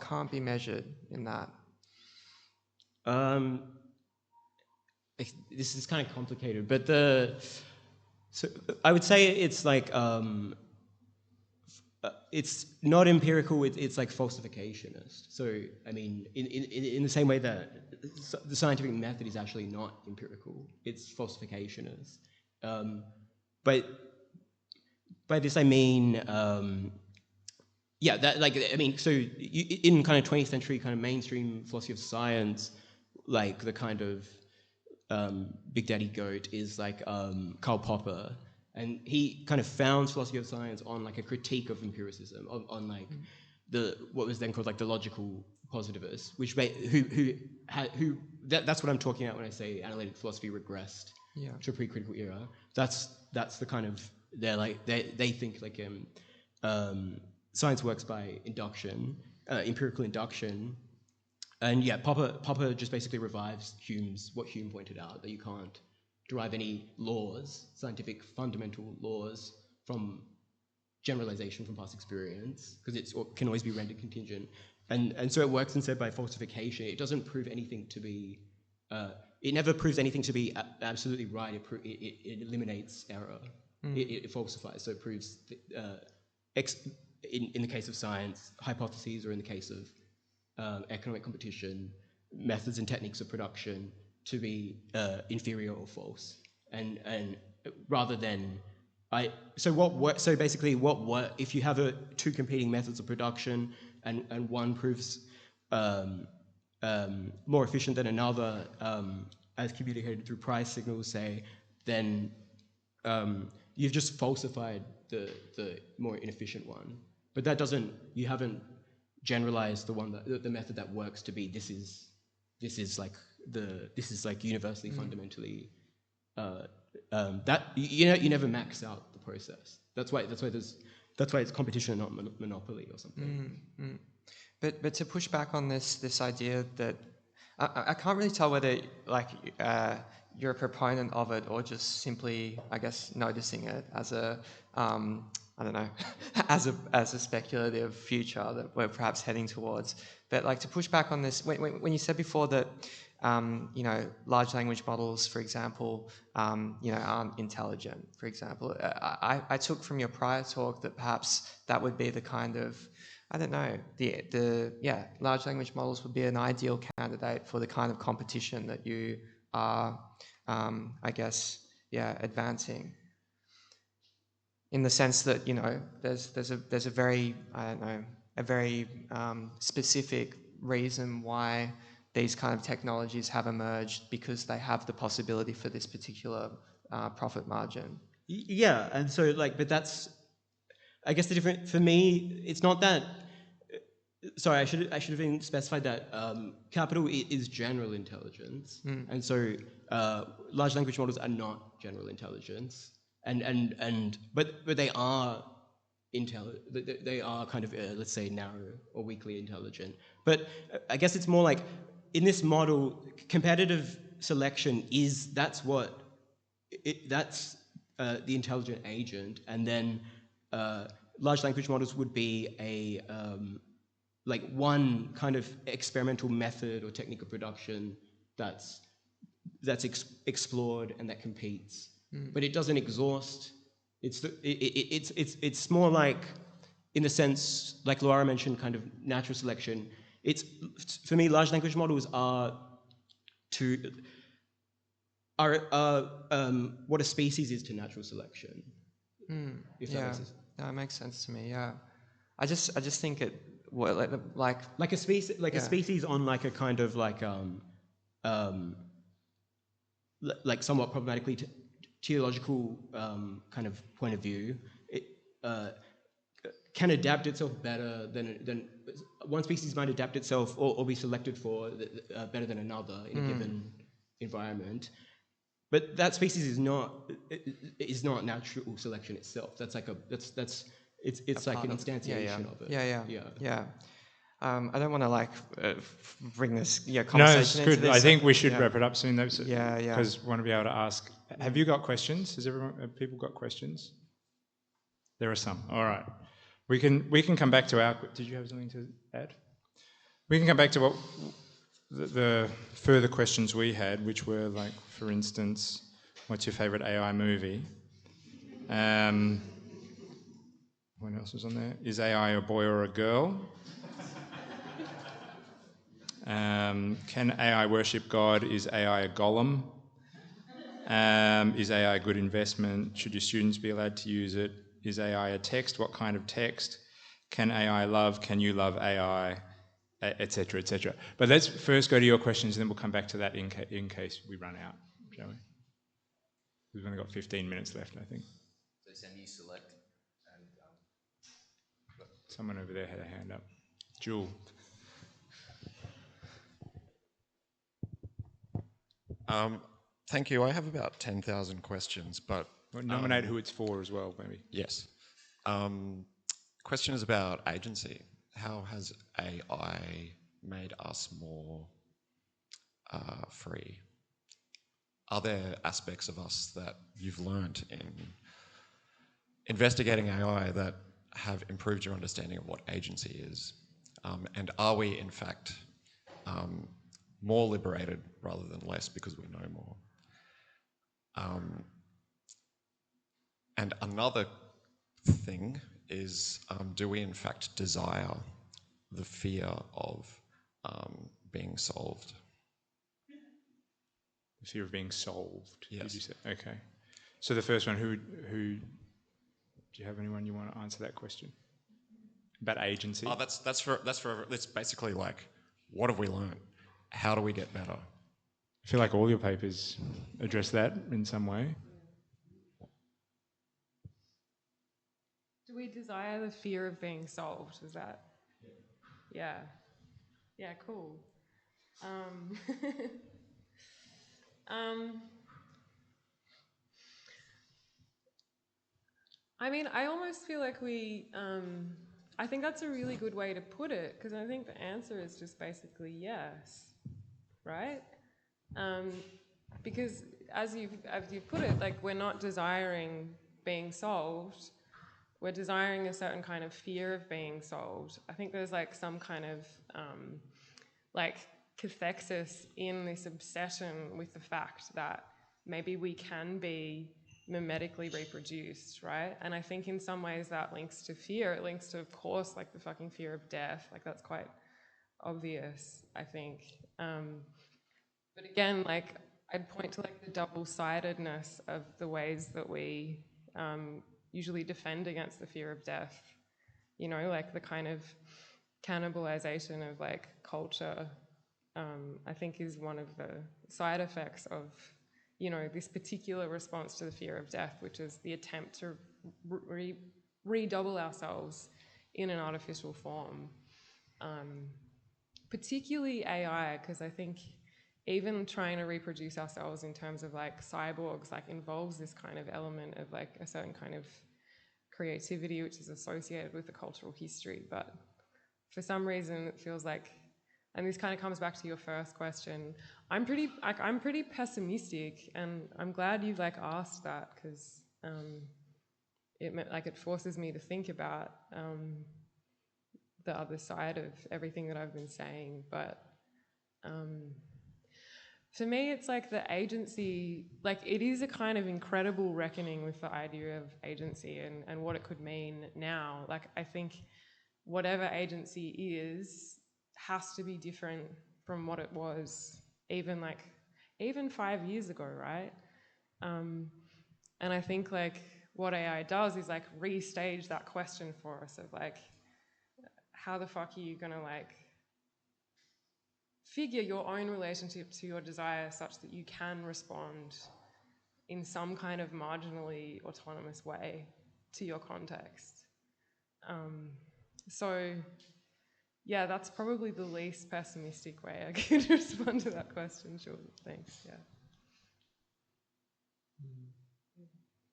can't be measured in that? This is kind of complicated, but so I would say it's like it's not empirical. It's like falsificationist. So I mean, in the same way that the scientific method is actually not empirical, it's falsificationist. But by this I mean yeah, that like I mean, so in kind of 20th century kind of mainstream philosophy of science, like the kind of big daddy goat is like Karl Popper, and he kind of founds philosophy of science on like a critique of empiricism, on like what was then called like the logical positivists, which that's what I'm talking about when I say analytic philosophy regressed to a pre-critical era. That's the kind of they think like science works by induction, empirical induction. And yeah, Popper just basically revives what Hume pointed out, that you can't derive any laws, scientific fundamental laws, from generalization from past experience, because it can always be rendered contingent. And so it works instead by falsification. It doesn't prove anything to be, it never proves anything to be absolutely right. It eliminates error. It falsifies, so it proves, in the case of science, hypotheses, or in the case of economic competition, methods and techniques of production to be inferior or false, and rather than so basically if you have two competing methods of production and one proves more efficient than another as communicated through price signals, say, then you've just falsified the more inefficient one. But that doesn't, you haven't generalized the method that works to be this is like universally fundamentally that you never max out the process. That's why it's competition and not monopoly or something. But to push back on this idea that I can't really tell whether like you're a proponent of it or just simply, I guess, noticing it as a I don't know, as a speculative future that we're perhaps heading towards. But like to push back on this, when you said before that, large language models, for example, aren't intelligent, for example, I took from your prior talk that perhaps that would be the kind of, I don't know, large language models would be an ideal candidate for the kind of competition that you are, advancing. In the sense that there's a very specific reason why these kind of technologies have emerged, because they have the possibility for this particular profit margin. Yeah, and so but that's, I guess the different for me. It's not that. Sorry, I should have been specified that capital is general intelligence, and so large language models are not general intelligence. But they are they are kind of let's say narrow or weakly intelligent. But I guess it's more like in this model, competitive selection that's the intelligent agent, and then large language models would be a one kind of experimental method or technique of production that's explored and that competes. But it doesn't exhaust. It's more like, in the sense, like Luara mentioned, kind of natural selection. It's, for me, large language models are what a species is to natural selection. If that makes sense. No, it makes sense to me. Yeah, I just think it like a species, a species on like a kind of like somewhat problematically teleological kind of point of view. It can adapt itself better than one species might adapt itself or be selected for better than another in a given environment. But that species is not natural selection itself. That's like it's like an instantiation of it. Yeah. I don't want to bring this conversation. No, it's into good. this. I think we should wrap it up soon, though. Yeah. Because I want to be able to ask. Have you got questions? Have people got questions? There are some. All right. We can come back to our. Did you have something to add? We can come back to what the further questions we had, which were like, for instance, what's your favourite AI movie? What else was on there? Is AI a boy or a girl? Can AI worship God? Is AI a golem? Is AI a good investment? Should your students be allowed to use it? Is AI a text? What kind of text? Can AI love? Can you love AI? Etc. etc. But let's first go to your questions, and then we'll come back to that in case we run out, shall we? We've only got 15 minutes left, I think. So Sam, you select. And, someone over there had a hand up. Jewel. Thank you. I have about 10,000 questions, but... Well, nominate who it's for as well, maybe. Yes. Question is about agency. How has AI made us more free? Are there aspects of us that you've learnt in investigating AI that have improved your understanding of what agency is? And are we, in fact, more liberated rather than less because we know more? And another thing is, do we in fact desire the fear of being solved? The fear of being solved, yes. Did you say? Okay. So the first one, who do you have anyone you want to answer that question? About agency? Oh, that's basically like, what have we learned? How do we get better? I feel like all your papers address that in some way. Do we desire the fear of being solved? Is that? Yeah. Yeah, cool. I mean, I almost feel like I think that's a really good way to put it, because I think the answer is just basically yes, right? Because as you've put it, like, we're not desiring being solved, we're desiring a certain kind of fear of being solved. I think there's like some kind of like cathexis in this obsession with the fact that maybe we can be mimetically reproduced, right? And I think in some ways that links to fear. It links to, of course, like the fucking fear of death. Like, that's quite obvious, I think. But again, like, I'd point to like the double-sidedness of the ways that we usually defend against the fear of death. You know, like the kind of cannibalization of like culture, I think is one of the side effects of, you know, this particular response to the fear of death, which is the attempt to redouble ourselves in an artificial form. Particularly AI, because I think even trying to reproduce ourselves in terms of like cyborgs, like, involves this kind of element of like a certain kind of creativity which is associated with the cultural history. But for some reason it feels like, and this kind of comes back to your first question, I'm pretty pessimistic, and I'm glad you've like asked that, because it forces me to think about the other side of everything that I've been saying. But for me, it's like the agency, like, it is a kind of incredible reckoning with the idea of agency and what it could mean now. Like, I think whatever agency is has to be different from what it was even 5 years ago, right? And I think like what AI does is like restage that question for us of like, how the fuck are you gonna like figure your own relationship to your desire such that you can respond in some kind of marginally autonomous way to your context. So yeah, that's probably the least pessimistic way I could respond to that question. Sure, thanks. Yeah.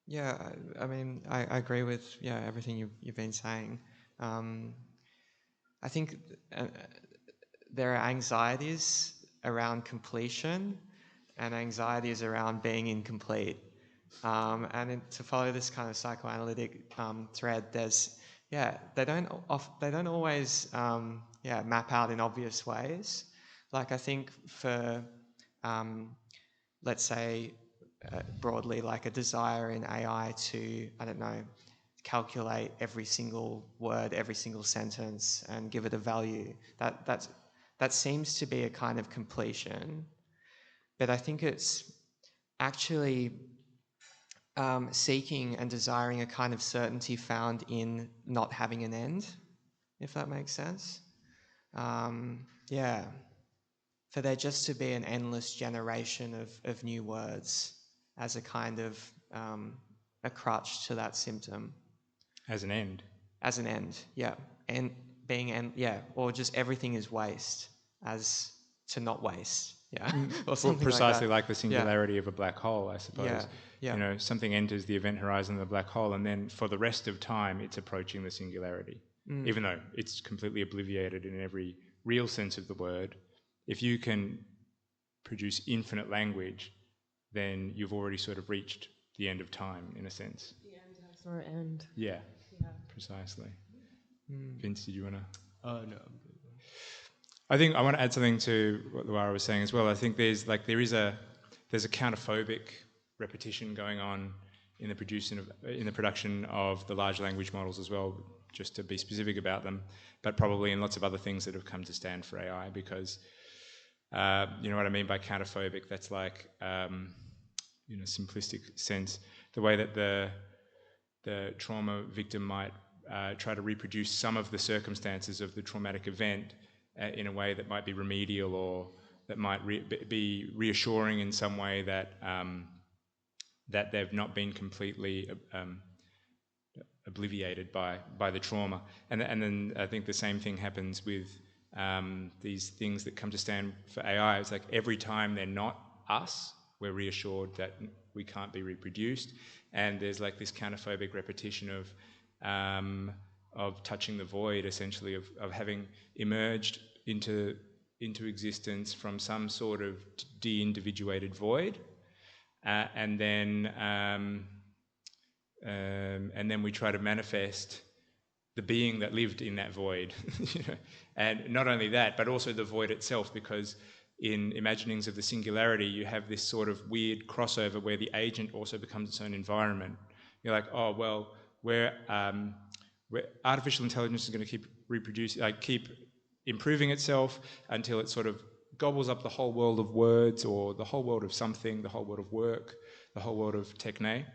Yeah, I mean, I agree with everything you've been saying. I think there are anxieties around completion and anxieties around being incomplete. And to follow this kind of psychoanalytic thread, there's they don't always map out in obvious ways. Like, I think for let's say broadly, like a desire in AI to, I don't know, calculate every single word, every single sentence, and give it a value. That seems to be a kind of completion, but I think it's actually seeking and desiring a kind of certainty found in not having an end. if that makes sense. Yeah. For there just to be an endless generation of new words as a kind of a crutch to that symptom. As an end. As an end, yeah. And or just everything is waste as to not waste, yeah. Or something precisely like the singularity of a black hole, I suppose. Yeah, yeah. You know, something enters the event horizon of the black hole, and then for the rest of time, it's approaching the singularity. Even though it's completely obliviated in every real sense of the word. If you can produce infinite language, then you've already sort of reached the end of time, in a sense. The end has no end. Yeah, Yeah. precisely. Vince, did you want to? No, I'm good. I think I want to add something to what Luara was saying as well. I think there's a counterphobic repetition going on in the production of the large language models as well, just to be specific about them, but probably in lots of other things that have come to stand for AI, because you know what I mean by counterphobic? That's like, in a simplistic sense, the way that the trauma victim might try to reproduce some of the circumstances of the traumatic event in a way that might be remedial, or that might be reassuring in some way that that they've not been completely obliviated by the trauma. And then I think the same thing happens with these things that come to stand for AI. It's like every time they're not us, we're reassured that we can't be reproduced. And there's like this counterphobic repetition of touching the void, essentially, of having emerged into existence from some sort of de-individuated void, and then we try to manifest the being that lived in that void. You know? And not only that, but also the void itself, because in imaginings of the singularity, you have this sort of weird crossover where the agent also becomes its own environment. You're like, oh, well, where artificial intelligence is going to keep reproducing, keep improving itself until it sort of gobbles up the whole world of words, or the whole world of something, the whole world of work, the whole world of techne.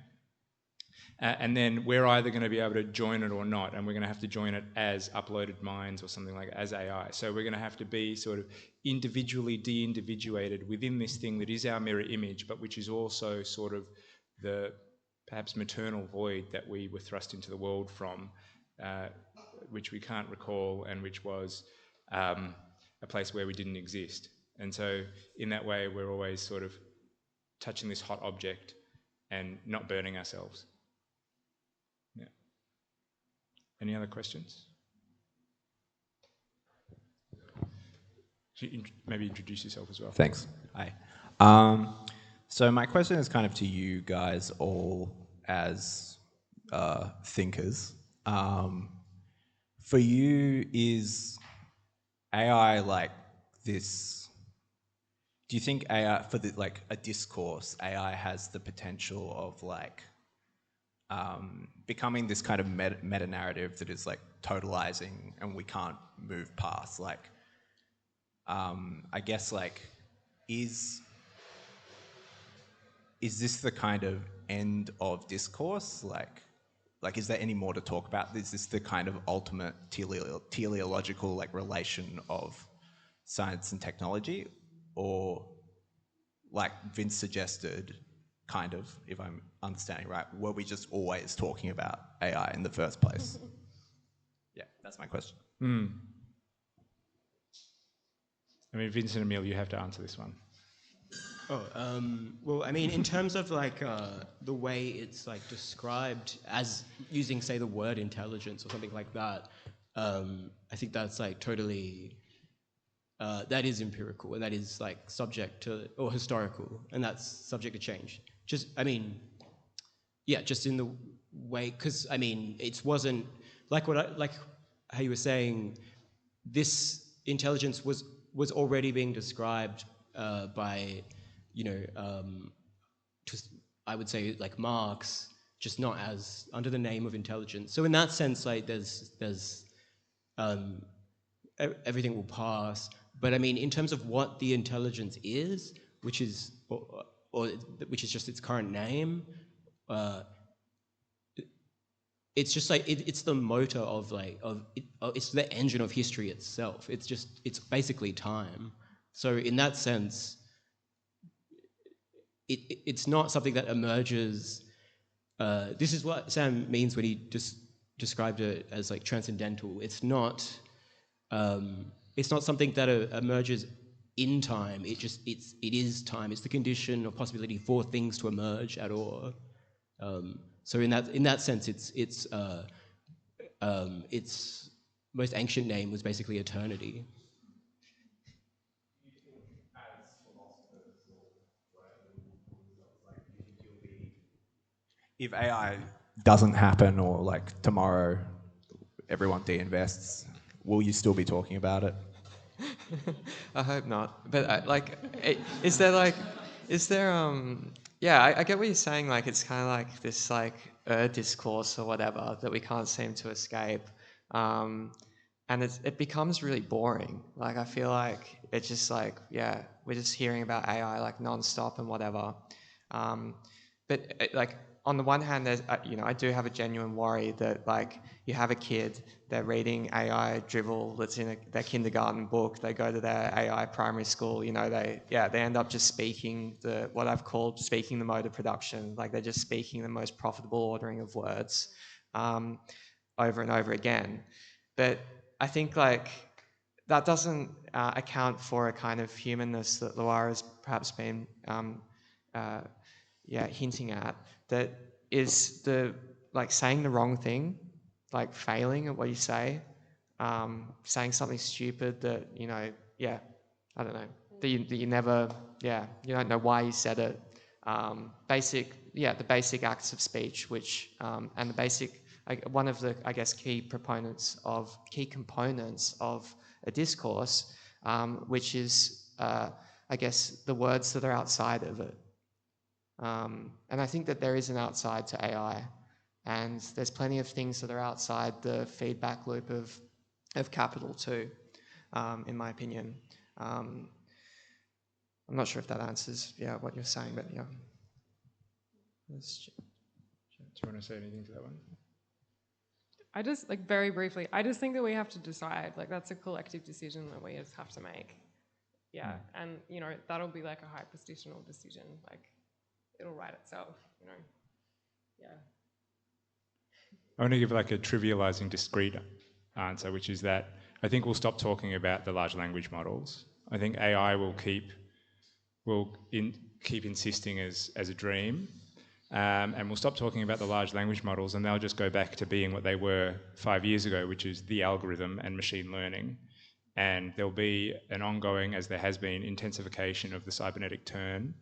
And then we're either going to be able to join it or not, and we're going to have to join it as uploaded minds or something like as AI. So we're going to have to be sort of individually de-individuated within this thing that is our mirror image, but which is also sort of the perhaps maternal void that we were thrust into the world from, which we can't recall, and which was a place where we didn't exist. And so in that way, we're always sort of touching this hot object and not burning ourselves. Yeah. Any other questions? Maybe introduce yourself as well. Thanks. Hi. So my question is kind of to you guys all as thinkers. For you, is AI like this? Do you think AI, for a discourse, AI has the potential of becoming this kind of meta-narrative that is totalizing and we can't move past? I guess is this the kind of end of discourse? Is there any more to talk about? Is this the kind of ultimate teleological relation of science and technology? Or, like Vince suggested, kind of, if I'm understanding right, were we just always talking about AI in the first place? Yeah, that's my question. I mean, Vincent and Emile, you have to answer this one. Well, I mean, in terms of the way it's described as using, say, the word intelligence or something like that, I think that's totally, that is empirical, and that is subject to, or historical, and that's subject to change. Just, I mean, yeah, just in the way, because I mean, it wasn't like how you were saying, this intelligence was already being described by, just, I would say, Marx, just not as under the name of intelligence. So in that sense, there's everything will pass. But I mean, in terms of what the intelligence is, which is or which is just its current name, it's just like it's the motor of it's the engine of history itself. It's basically time. So in that sense, it's not something that emerges. This is what Sam means when he just described it as like transcendental. It's not something that emerges in time. It is time. It's the condition or possibility for things to emerge at all. So in that sense, its most ancient name was basically eternity. If AI doesn't happen, or like tomorrow everyone de-invests, will you still be talking about it? I hope not. But I get what you're saying. Like, it's kind of like this discourse or whatever that we can't seem to escape, and it becomes really boring. Like, I feel like it's just like, yeah, we're just hearing about AI like nonstop and whatever. But on the one hand, there's I do have a genuine worry that like you have a kid, they're reading AI drivel that's in their kindergarten book, they go to their AI primary school, they end up just speaking what I've called speaking the mode of production. Like, they're just speaking the most profitable ordering of words over and over again. But I think like that doesn't account for a kind of humanness that Luara's perhaps been hinting at, that is the saying the wrong thing, like failing at what you say, saying something stupid that I don't know, that you never, you don't know why you said it. The basic acts of speech, which and the basic one of the key components of a discourse, which is the words that are outside of it. And I think that there is an outside to AI, and there's plenty of things that are outside the feedback loop of capital too, in my opinion. I'm not sure if that answers what you're saying, but yeah. Do you want to say anything to that one? I just, very briefly, I just think that we have to decide. That's a collective decision that we just have to make. Yeah, and, that'll be like a hypostational decision. It'll write itself, Yeah. I want to give a trivializing discrete answer, which is that I think we'll stop talking about the large language models. I think AI will keep insisting as a dream, and we'll stop talking about the large language models, and they'll just go back to being what they were 5 years ago, which is the algorithm and machine learning. And there'll be an ongoing, as there has been, intensification of the cybernetic turn,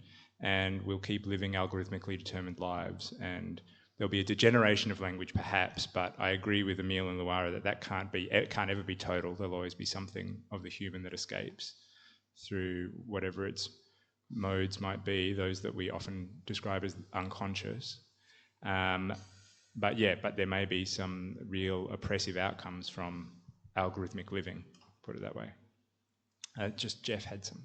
and we'll keep living algorithmically determined lives. And there'll be a degeneration of language, perhaps, but I agree with Emile and Luara that it can't ever be total. There'll always be something of the human that escapes through whatever its modes might be, those that we often describe as unconscious. But there may be some real oppressive outcomes from algorithmic living, put it that way. Just Jeff had some.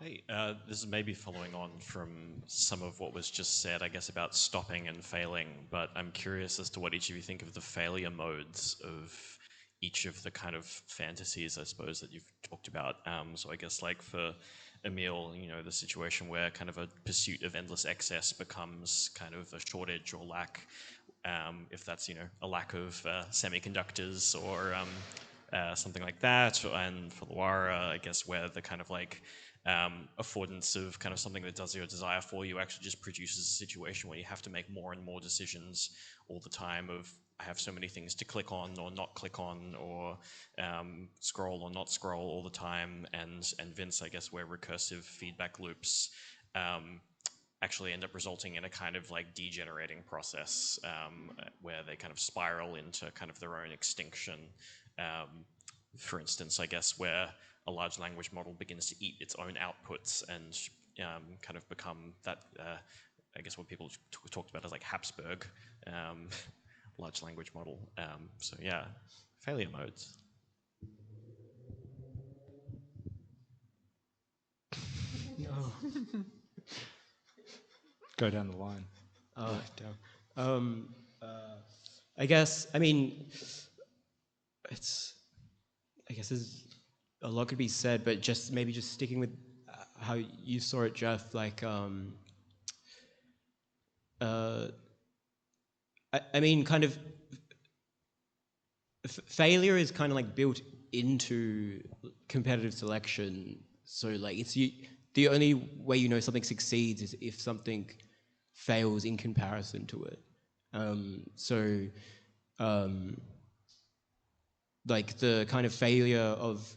Hey, this is maybe following on from some of what was just said, I guess, about stopping and failing, but I'm curious as to what each of you think of the failure modes of each of the kind of fantasies, I suppose, that you've talked about. So I guess for Emile, the situation where kind of a pursuit of endless excess becomes kind of a shortage or lack, if that's, a lack of semiconductors or something like that. And for Luara, I guess, where the kind of affordance of kind of something that does your desire for you actually just produces a situation where you have to make more and more decisions all the time of, I have so many things to click on or not click on, or scroll or not scroll all the time. And Vince, I guess, where recursive feedback loops actually end up resulting in a kind of degenerating process where they kind of spiral into kind of their own extinction. For instance, I guess, where a large language model begins to eat its own outputs and kind of become that, I guess what people talked about as Habsburg large language model. So yeah, failure modes. No. Go down the line. Oh, damn. I guess, I mean, I guess there's a lot could be said, but just maybe just sticking with how you saw it, Jeff, like, I mean, kind of, failure is kind of like built into competitive selection. So like, the only way you know something succeeds is if something fails in comparison to it. Like the kind of failure of,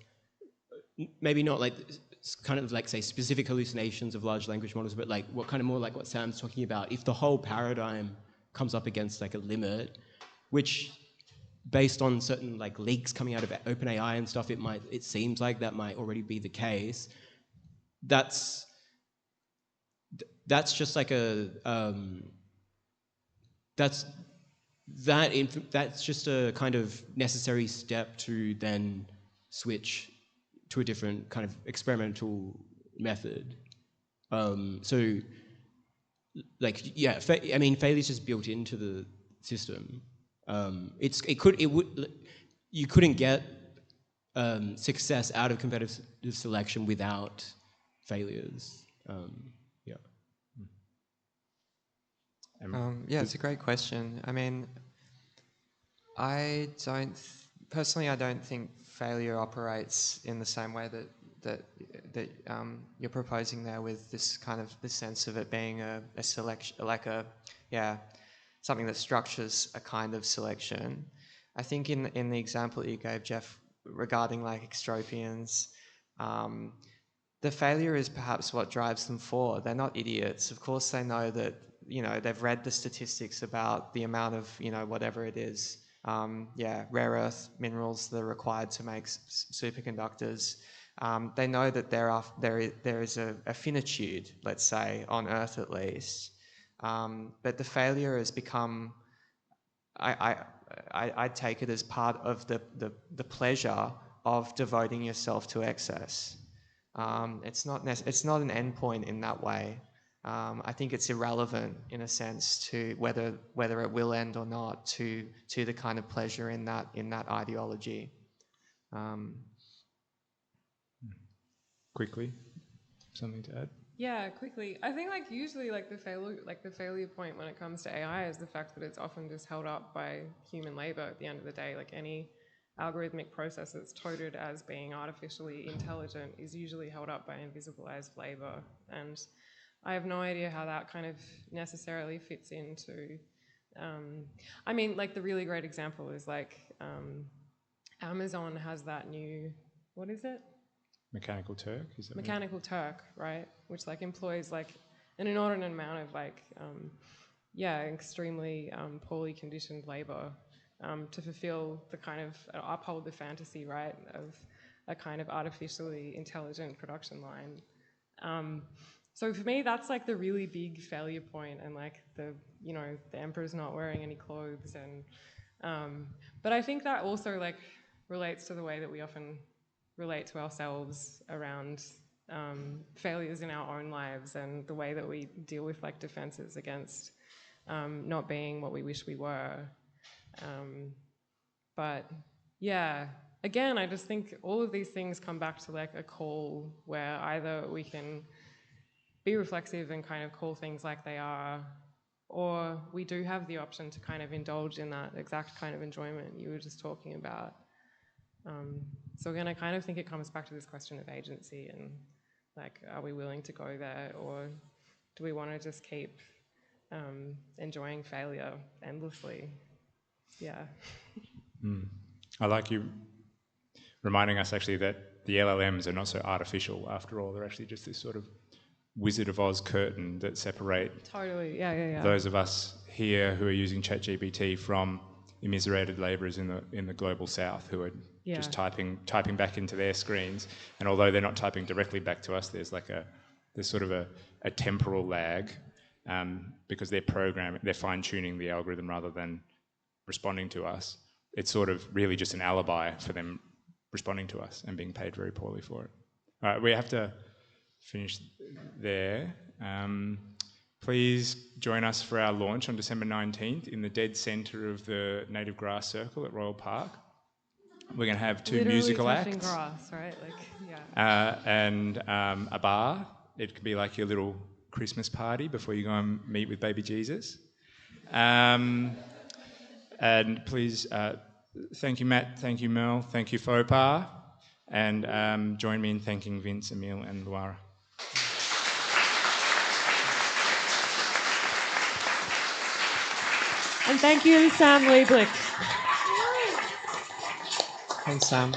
maybe not like kind of like say specific hallucinations of large language models, but like what kind of more like what Sam's talking about, if the whole paradigm comes up against like a limit, which based on certain like leaks coming out of OpenAI and stuff, it seems like that might already be the case. That's just like that's just a kind of necessary step to then switch to a different kind of experimental method. So, like, yeah, I mean, failure is just built into the system. You couldn't get success out of competitive selection without failures. Yeah. Yeah, it's a great question. I mean, I don't think failure operates in the same way that you're proposing there, with this kind of the sense of it being a selection, like something that structures a kind of selection. I think in the example that you gave, Jeff, regarding like extropians, the failure is perhaps what drives them forward. They're not idiots. Of course, they know that, they've read the statistics about the amount of, whatever it is, rare earth minerals that are required to make superconductors. They know that there is a finitude, let's say, on Earth at least. But the failure has become, I take it as part of the pleasure of devoting yourself to excess. It's not an endpoint in that way. I think it's irrelevant in a sense to whether it will end or not to the kind of pleasure in that ideology. Quickly, something to add? Yeah, quickly. I think usually the failure point when it comes to AI is the fact that it's often just held up by human labor at the end of the day. Like any algorithmic process that's touted as being artificially intelligent is usually held up by invisibilized labor. And I have no idea how that kind of necessarily fits into, the really great example is Amazon has that new, what is it? Mechanical Turk, is that Mechanical Turk, right? Which employs an inordinate amount of extremely poorly conditioned labor to fulfill the kind of, uphold the fantasy, right, of a kind of artificially intelligent production line. So for me, that's the really big failure point, and the emperor's not wearing any clothes, and but I think that also relates to the way that we often relate to ourselves around failures in our own lives, and the way that we deal with defenses against not being what we wish we were. But yeah, again, I just think all of these things come back to a call where either we can be reflexive and kind of call things like they are, or we do have the option to kind of indulge in that exact kind of enjoyment you were just talking about. So again, I kind of think it comes back to this question of agency and are we willing to go there, or do we want to just keep enjoying failure endlessly? Yeah. I like you reminding us actually that the LLMs are not so artificial after all. They're actually just this sort of Wizard of Oz curtain that separate totally, yeah. those of us here who are using ChatGPT from immiserated labourers in the global south who are just typing back into their screens. And although they're not typing directly back to us, there's sort of a temporal lag because they're fine-tuning the algorithm rather than responding to us. It's sort of really just an alibi for them responding to us and being paid very poorly for it. All right, we have to finish there. please join us for our launch on December 19th in the dead centre of the Native Grass Circle at Royal Park. We're going to have two Literally musical touching acts. grass, right? Like, yeah. And a bar. It could be like your little Christmas party before you go and meet with baby Jesus. And please, thank you, Matt, thank you, Mel, thank you, FOPA, and join me in thanking Vince, Emile, and Luara. And thank you, Sam Lieblich. Thanks, Sam.